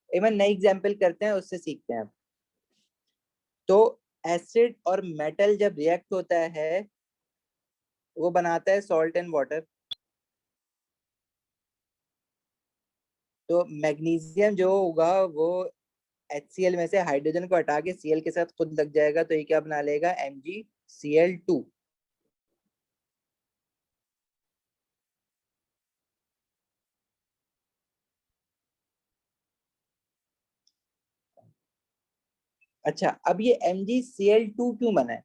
इवन नई एग्जांपल करते हैं, उससे सीखते हैं। तो एसिड और मेटल जब रिएक्ट होता है वो बनाता है सॉल्ट एंड वाटर। तो मैग्नीशियम जो होगा वो HCl में से हाइड्रोजन को हटा के Cl के साथ खुद लग जाएगा, तो ये क्या बना लेगा, MgCl2। अच्छा अब ये MgCl2 क्यों बना है,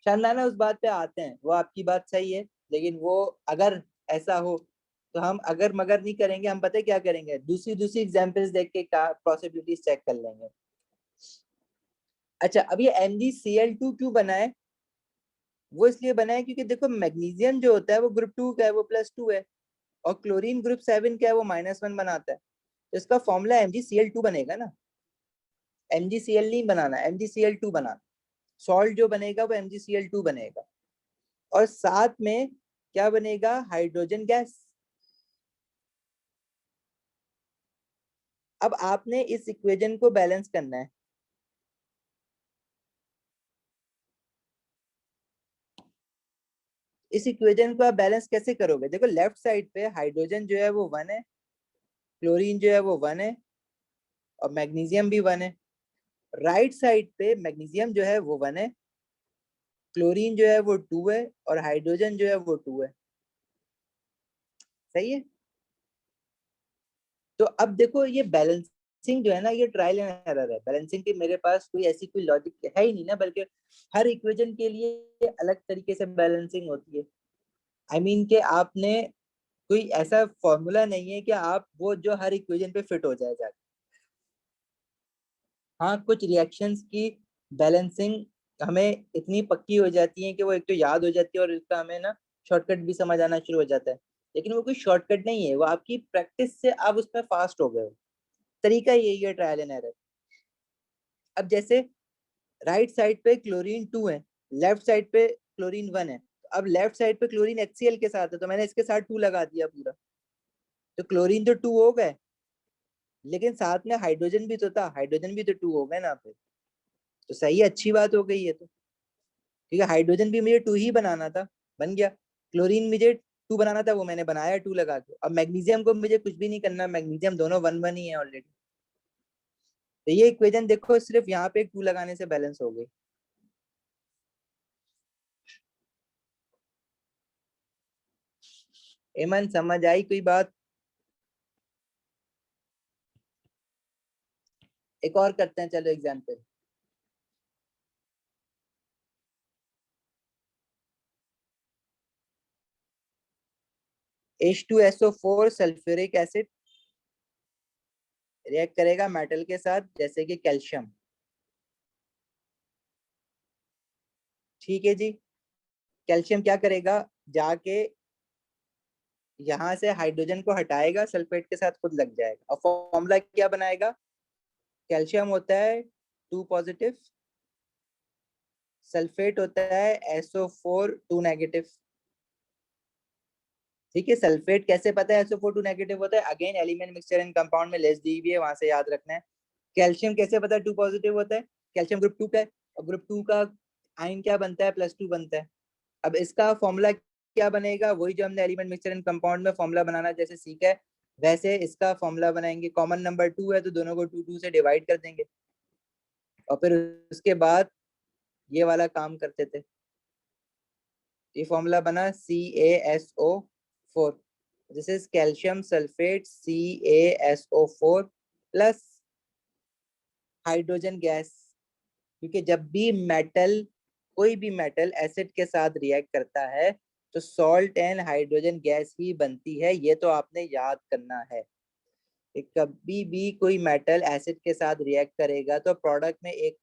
शानदाना उस बात पे आते हैं। वो आपकी बात सही है, लेकिन वो अगर ऐसा हो तो हम अगर मगर नहीं करेंगे, हम पता है क्या करेंगे, दूसरी दूसरी एग्जांपल्स देख के पॉसिबिलिटीज चेक कर लेंगे। अच्छा अब ये MgCl2 क्यों बना है, वो इसलिए बना है क्योंकि देखो मैग्नीशियम जो होता है वो ग्रुप 2 का है, वो +2 है। और क्लोरीन ग्रुप 7 का है, वो -1 बनाता है। तो इसका फॉर्मूला MgCl2 बनेगा ना, MgCl नहीं बनाना, MgCl2 बनाना। सॉल्ट जो बनेगा वो MgCl2 बनेगा। और साथ में क्या बनेगा, हाइड्रोजन गैस। अब आपने इस इक्वेशन को बैलेंस करना है। इस इक्वेशन को आप बैलेंस कैसे करोगे, देखो लेफ्ट साइड पे हाइड्रोजन जो है वो 1 है, क्लोरीन जो है वो 1 है, और मैग्नीशियम भी 1 है। राइट साइड पे मैग्नीशियम जो है वो 1 है, क्लोरीन जो है वो 2 है, और हाइड्रोजन जो है वो 2 है। सही है। तो अब देखो ये बैलेंसिंग जो है ना, ये ट्रायल एंड एरर है। बैलेंसिंग की मेरे पास कोई ऐसी कोई लॉजिक है ही नहीं ना, बल्कि हर इक्वेशन के लिए अलग तरीके से बैलेंसिंग होती है। आई मीन कि आपने कोई ऐसा फॉर्मूला नहीं है कि आप वो जो हर इक्वेशन पे फिट हो जाए जाके। हाँ कुछ रिएक्शंस की बैलेंसिंग हमें इतनी पक्की हो जाती है कि वो एक तो याद हो जाती है, और इसका हमें ना शॉर्टकट भी समझ आना शुरू हो जाता है। लेकिन वो कोई शॉर्टकट नहीं है, वो आपकी प्रैक्टिस से आप उसमें फास्ट हो गए हो। तरीका यही है ट्रायल एंड एरर। अब जैसे राइट साइड पे क्लोरीन 2 है, लेफ्ट साइड पे क्लोरीन 1 है। अब लेफ्ट साइड पे क्लोरीन HCl के साथ है, तो मैंने इसके साथ 2 लगा दिया पूरा। तो क्लोरीन तो 2 हो गए, लेकिन साथ में हाइड्रोजन भी तो था, हाइड्रोजन भी तो 2 हो गए ना फिर। तो सही है, अच्छी बात हो गई है। तो क्योंकि हाइड्रोजन भी मुझे 2 ही बनाना था, बन गया। क्लोरीन मुझे 2 बनाना था, वो मैंने बनाया 2 लगा के। अब मैग्नीशियम को मुझे कुछ भी नहीं करना, मैग्नीशियम दोनों 1 1 ही है ऑलरेडी। तो ये इक्वेशन देखो सिर्फ यहाँ पे 2 लगाने से बैलेंस हो गई। एमन समझ आई कोई बात। एक और करते हैं, चलो example. H2SO4 sulphuric acid react करेगा मेटल के साथ, जैसे कि कैल्शियम। ठीक है जी। कैल्शियम क्या करेगा, जाके यहाँ से हाइड्रोजन को हटाएगा, सल्फेट के साथ खुद लग जाएगा, और फॉर्मूला क्या बनाएगा, कैल्शियम होता है 2 पॉजिटिव, सल्फेट होता है SO4 2 नेगेटिव। ठीक है, सल्फेट कैसे पता है SO4 2 नेगेटिव होता है, again element mixture and compound में लेस दी हुई है, वहां से याद रखना है। कैल्शियम कैसे पता है 2 पॉजिटिव होता है, कैल्शियम ग्रुप 2 का है, और ग्रुप 2 का आयन क्या बनता है, +2 बनता है। अब इसका फॉर्मूला क्या बनेगा, वही जो हमने एलिमेंट मिक्सचर एंड कंपाउंड में फॉर्मूला बनाना जैसे सीखा है, वैसे इसका फॉर्मूला बनाएंगे। कॉमन नंबर 2 है, तो दोनों को 2 2 से डिवाइड कर देंगे, और फिर उसके बाद ये वाला काम करते थे। ये फॉर्मूला बना CaSO4। This is calcium sulphate CaSO4 plus hydrogen gas. क्योंकि जब भी मेटल, कोई भी मेटल एसिड के साथ रिएक्ट करता है तो सॉल्ट एंड हाइड्रोजन गैस ही बनती है, ये तो आपने याद करना है। कि कभी भी कोई मेटल एसिड के साथ रिएक्ट करेगा तो प्रोडक्ट में एक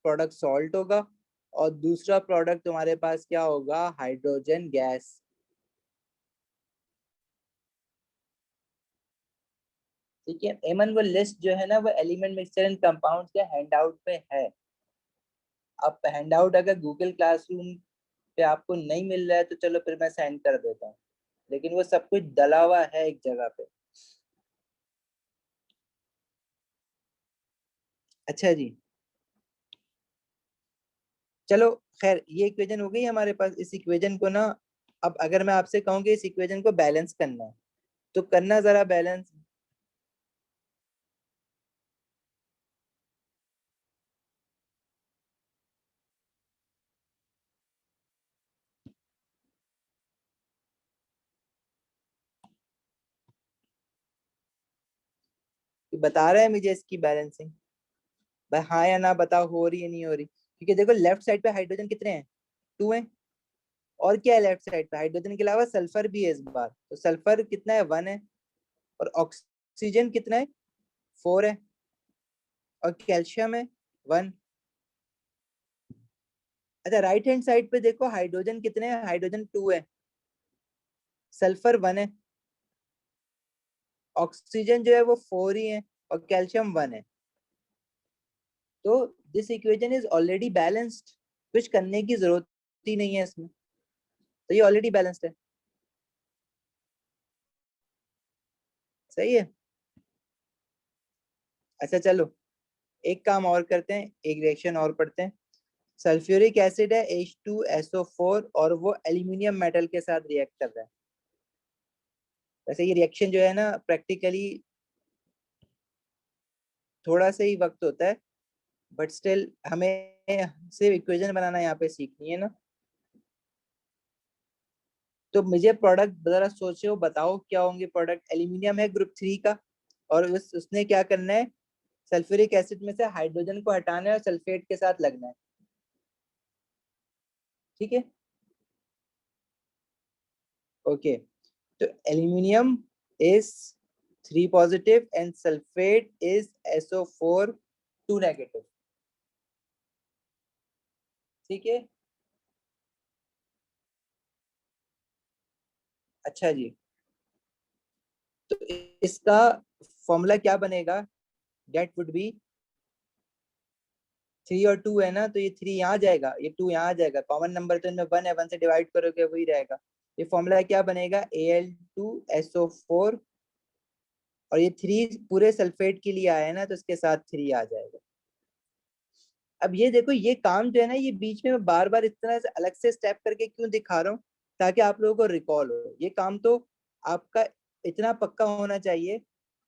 प्रोडक्ट सॉल्ट होगा, और दूसरा प्रोडक्ट तुम्हारे पास क्या होगा, हाइड्रोजन गैस। ठीक है एमन, वो लिस्ट जो है ना वो एलिमेंट मिक्सचर एंड कंपाउंड्स के हैंड आउट पे है। अब हैंड आउट अगर गूगल क्लासरूम पे आपको नहीं मिल रहा है तो चलो फिर मैं सेंड कर देता हूँ, लेकिन वो सब कुछ डला हुआ है एक जगह पे। अच्छा जी, चलो खैर ये इक्वेशन हो गई हमारे पास। इस इक्वेशन को ना, अब अगर मैं आपसे कहूँ कि इस इक्वेशन को बैलेंस करना है तो करना जरा बैलेंस। बता रहे हैं मुझे इसकी बैलेंसिंग, भाई हाँ या ना बताओ, हो रही है नहीं हो रही? क्योंकि देखो लेफ्ट साइड पे हाइड्रोजन कितने हैं, 2 हैं। और क्या है लेफ्ट साइड पे, हाइड्रोजन के अलावा सल्फर भी है इस बार, तो सल्फर कितना है, 1 है। और ऑक्सीजन कितना है, 4 है। और कैल्शियम है 1। अच्छा राइट हैंड साइड पे देखो हाइड्रोजन कितने हैं, हाइड्रोजन 2 है, सल्फर 1 है, ऑक्सीजन जो है वो 4 ही है, और कैल्शियम 1 है। तो this equation is already balanced, कुछ करने की जरूरत ही नहीं है इसमें, तो ये ऑलरेडी बैलेंस्ड है। सही है। अच्छा चलो एक काम और करते हैं, एक रिएक्शन और पढ़ते हैं। सल्फ्यूरिक एसिड है H2SO4 और वो एल्यूमिनियम मेटल के साथ रिएक्ट कर रहा है। वैसे ये रिएक्शन जो है ना प्रैक्टिकली थोड़ा सा ही वक्त होता है, बट स्टिल हमें सिर्फ इक्वेशन बनाना यहाँ पे सीखनी है ना। तो मुझे प्रोडक्ट जरा सोचो, बताओ क्या होंगे प्रोडक्ट। एल्यूमिनियम है ग्रुप 3 का, और उसने क्या करना है, सल्फ्यूरिक एसिड में से हाइड्रोजन को हटाना है और सल्फेट के साथ लगना है। ठीक है, ओके। तो aluminium is 3 positive and sulphate is SO4 2 negative. ठीक है। अच्छा जी, तो इसका फॉर्मूला क्या बनेगा, डेट वुड बी 3 और 2 है ना, तो ये 3 यहाँ जाएगा, ये 2 यहाँ जाएगा, कॉमन नंबर तो इनमें 1 है, 1 से डिवाइड करोगे वही रहेगा। ये फॉर्मूला क्या बनेगा, Al2SO4, और ये 3 पूरे सल्फेट के लिए आया है ना, तो इसके साथ 3 आ जाएगा। अब ये देखो ये काम जो है ना, ये बीच में मैं बार बार इतना अलग से स्टेप करके क्यों दिखा रहा हूँ, ताकि आप लोगों को रिकॉल हो। ये काम तो आपका इतना पक्का होना चाहिए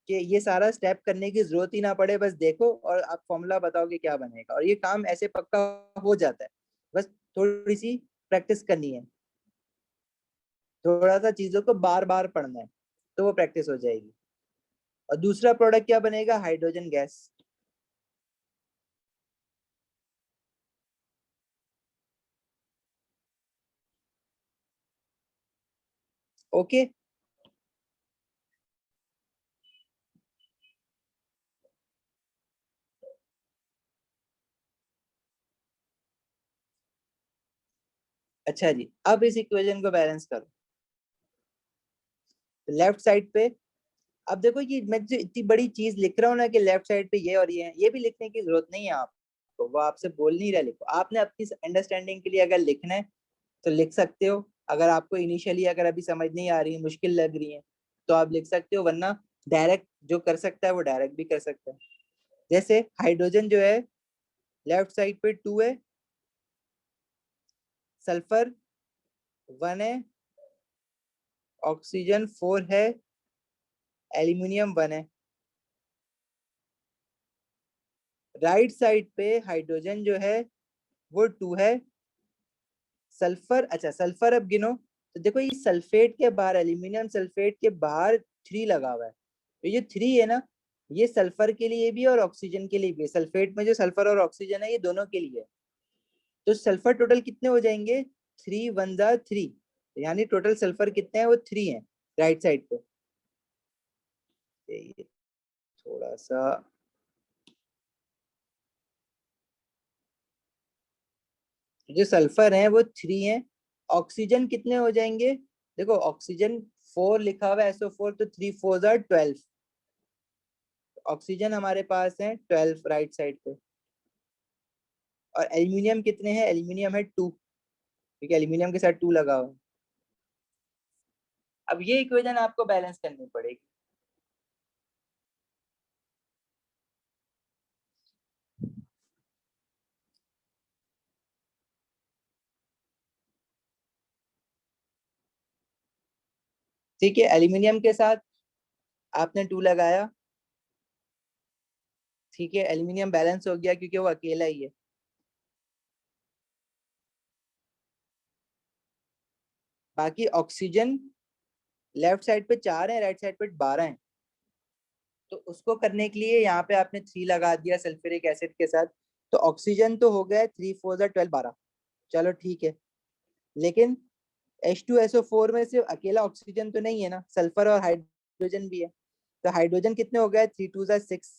कि ये सारा स्टेप करने की जरूरत ही ना पड़े, बस देखो और आप फॉर्मूला बताओ कि क्या बनेगा, और ये काम ऐसे पक्का हो जाता है। बस थोड़ी सी प्रैक्टिस करनी है, थोड़ा सा चीजों को बार बार पढ़ना है, तो वो प्रैक्टिस हो जाएगी। और दूसरा प्रोडक्ट क्या बनेगा, हाइड्रोजन गैस। ओके। अच्छा जी, अब इस इक्वेशन को बैलेंस करो। लेफ्ट साइड पे, अब देखो ये मैं जो इतनी बड़ी चीज लिख रहा हूँ ना कि लेफ्ट साइड पे ये और ये है, ये भी लिखने की जरूरत नहीं है आपको, वो आपसे बोल नहीं रहा, लिखो। आपने अपनी अंडरस्टैंडिंग के लिए अगर लिखना है तो लिख सकते हो। अगर आपको इनिशियली अगर अभी समझ नहीं आ रही है, मुश्किल लग रही है, तो आप लिख सकते हो, वरना डायरेक्ट जो कर सकता है वो डायरेक्ट भी कर सकता है। जैसे हाइड्रोजन जो है लेफ्ट साइड पे 2 है, सल्फर 1 है, ऑक्सीजन 4 है, एल्यूमिनियम 1 है। राइट साइड पे हाइड्रोजन जो है वो 2 है, सल्फर, अच्छा सल्फर अब गिनो, तो देखो ये सल्फेट के बाहर, एल्यूमिनियम सल्फेट के बाहर 3 लगा हुआ है, तो ये 3 है ना, ये सल्फर के लिए भी और ऑक्सीजन के लिए भी। सल्फेट में जो सल्फर और ऑक्सीजन है ये दोनों के लिए है। तो सल्फर टोटल कितने हो जाएंगे, 3 1 3, यानी टोटल सल्फर कितने हैं, वो 3 है राइट साइड पे। ये थोड़ा सा, जो सल्फर है वो 3 है। ऑक्सीजन कितने हो जाएंगे, देखो ऑक्सीजन 4 लिखा हुआ है SO4, तो 3 4 12। ऑक्सीजन हमारे पास है 12 राइट साइड पे। और एल्यूमिनियम कितने हैं? एल्यूमिनियम है 2, क्योंकि एल्यूमिनियम के साथ 2 लगा हुआ है। अब ये इक्वेशन आपको बैलेंस करनी पड़ेगी। ठीक है, एल्यूमिनियम के साथ आपने 2 लगाया, ठीक है, एल्यूमिनियम बैलेंस हो गया क्योंकि वो अकेला ही है। बाकी ऑक्सीजन लेफ्ट साइड पे 4 है, राइट साइड पे 12 है। तो उसको करने के लिए यहाँ पे आपने 3 लगा दिया सल्फ्यूरिक एसिड के साथ, तो ऑक्सीजन तो हो गया 3 4 12 12। चलो ठीक है, लेकिन H2SO4 में सिर्फ अकेला ऑक्सीजन तो नहीं है ना, सल्फर और हाइड्रोजन भी है। तो हाइड्रोजन कितने हो गए? 3 2 6,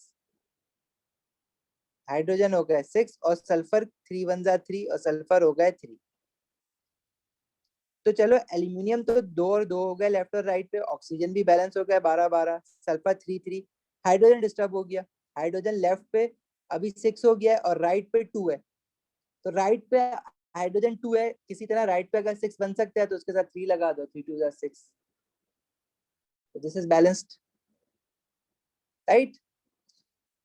हाइड्रोजन हो गए 6 और सल्फर 3 1 3 और सल्फर हो गए 3। तो चलो एल्यूमिनियम तो 2 और 2 हो गए लेफ्ट और राइट पे, ऑक्सीजन भी बैलेंस हो गया 12 12, सल्फर 3 3, हाइड्रोजन डिस्टर्ब हो गया, हाइड्रोजन लेफ्ट पे अभी 6 हो गया और राइट पे 2 है। तो राइट पे हाइड्रोजन 2 है, किसी तरह राइट पे अगर 6 बन सकता है तो उसके साथ 3 लगा दो, 3 2 6। This is balanced, right?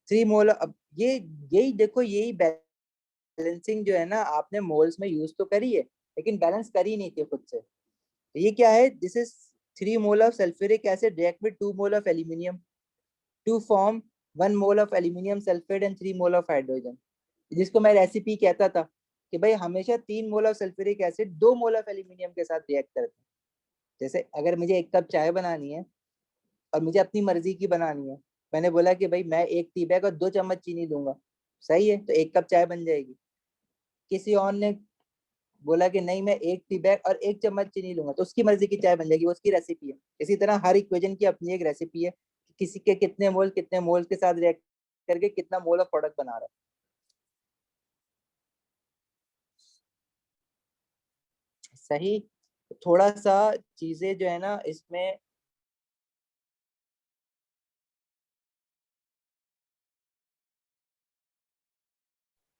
3 मोल। अब ये यही देखो, यही बैलेंसिंग जो है ना आपने मोल्स में यूज तो करी है, लेकिन बैलेंस करी नहीं थी खुद से। ये क्या है? This is 3 mole of sulphuric acid react with 2 mole of aluminium to form 1 mole of aluminium sulphate and 3 mole of hydrogen. जिसको मैं रेसिपी कहता था कि भाई हमेशा 3 mole of sulphuric acid 2 mole of aluminium के साथ रिएक्ट करते हैं। जैसे अगर मुझे 1 कप चाय बनानी है और मुझे अपनी मर्जी की बनानी है, मैंने बोला कि भाई मैं 1 टी बैग और 2 चम्मच चीनी दूंगा, सही है, तो 1 कप चाय बन जाएगी। किसी और ने बोला कि नहीं मैं 1 टी बैग और 1 चम्मच चीनी लूंगा, तो उसकी मर्जी की चाय बन जाएगी, वो उसकी रेसिपी है। इसी तरह हर इक्वेशन की अपनी एक रेसिपी है, किसी के कितने मोल के साथ रिएक्ट करके कितना मोल ऑफ प्रोडक्ट बना रहा है। सही। थोड़ा सा चीजें जो है ना इसमें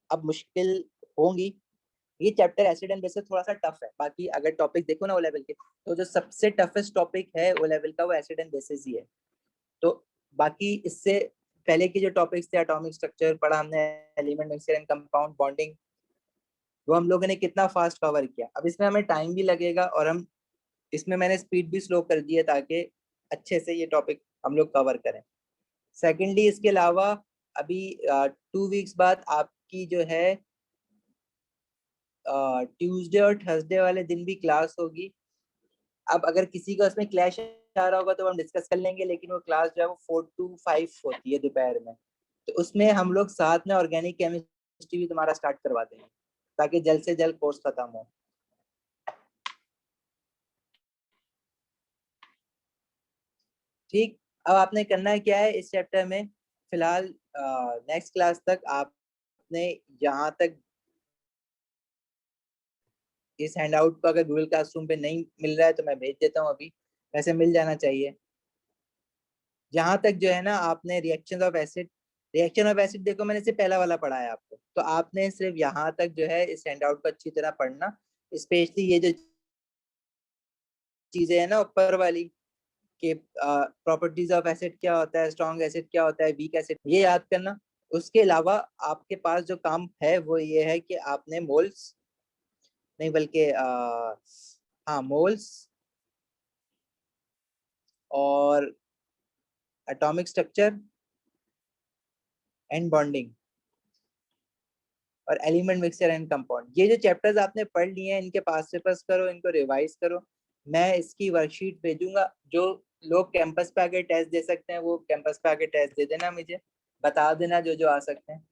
अब मुश्किल होंगी। ये चैप्टर एसिड एंड बेसिस थोड़ा सा टफ है, बाकी अगर टॉपिक देखो ना ओ लेवल के, तो जो सबसे टफेस्ट टॉपिक है ओ लेवल का वो एसिड एंड बेसिस ही है। तो बाकी इससे पहले के जो टॉपिक्स थे, एटॉमिक स्ट्रक्चर पढ़ा हमने, element mixture and compound bonding, वो हम लोगों ने कितना फास्ट कवर किया। अब इसमें हमें टाइम भी लगेगा और हम इसमें मैंने स्पीड भी स्लो कर दी है ताकि अच्छे से ये टॉपिक हम लोग कवर करें। सेकेंडली इसके अलावा अभी 2 वीक्स बाद आपकी जो है ट्यूसडे और थर्सडे वाले दिन भी क्लास होगी। अब अगर किसी का उसमें क्लैश आ रहा होगा तो हम डिस्कस कर लेंगे, लेकिन वो क्लास जो है वो 4 to 5 होती है दोपहर में। तो उसमें हम लोग साथ में ऑर्गेनिक केमिस्ट्री भी तुम्हारा स्टार्ट करवा देंगे ताकि जल्द से जल्द कोर्स खत्म हो। ठीक। अब आपने करना है क्या है इस चैप्टर में, फिलहाल नेक्स्ट क्लास तक आपने यहाँ तक इस हैंडआउट को अगर गूगल क्लासरूम पे नहीं मिल रहा है तो मैं भेज देता हूँ अभी, वैसे मिल जाना चाहिए। यहाँ तक जो है ना आपने रिएक्शन ऑफ एसिड देखो मैंने सिर्फ पहला वाला पढ़ा है आपको, तो आपने सिर्फ यहाँ तक जो है इस हैंडआउट को अच्छी तरह पढ़ना। स्पेशली ये जो चीजें है ना ऊपर वाली कि प्रॉपर्टीज ऑफ एसिड क्या होता है, स्ट्रॉन्ग एसिड क्या होता है, वीक एसिड, ये याद करना। उसके अलावा आपके पास जो काम है वो ये है कि आपने मोल्स नहीं बल्कि हाँ मोल्स और एटॉमिक स्ट्रक्चर एंड बॉन्डिंग और एलिमेंट मिक्सचर एंड कंपाउंड, ये जो चैप्टर्स आपने पढ़ लिए हैं इनके पास से पास करो, इनको रिवाइज करो। मैं इसकी वर्कशीट भेजूंगा, जो लोग कैंपस पे आके टेस्ट दे सकते हैं वो कैंपस पे आके टेस्ट दे देना, मुझे बता देना जो जो आ सकते हैं।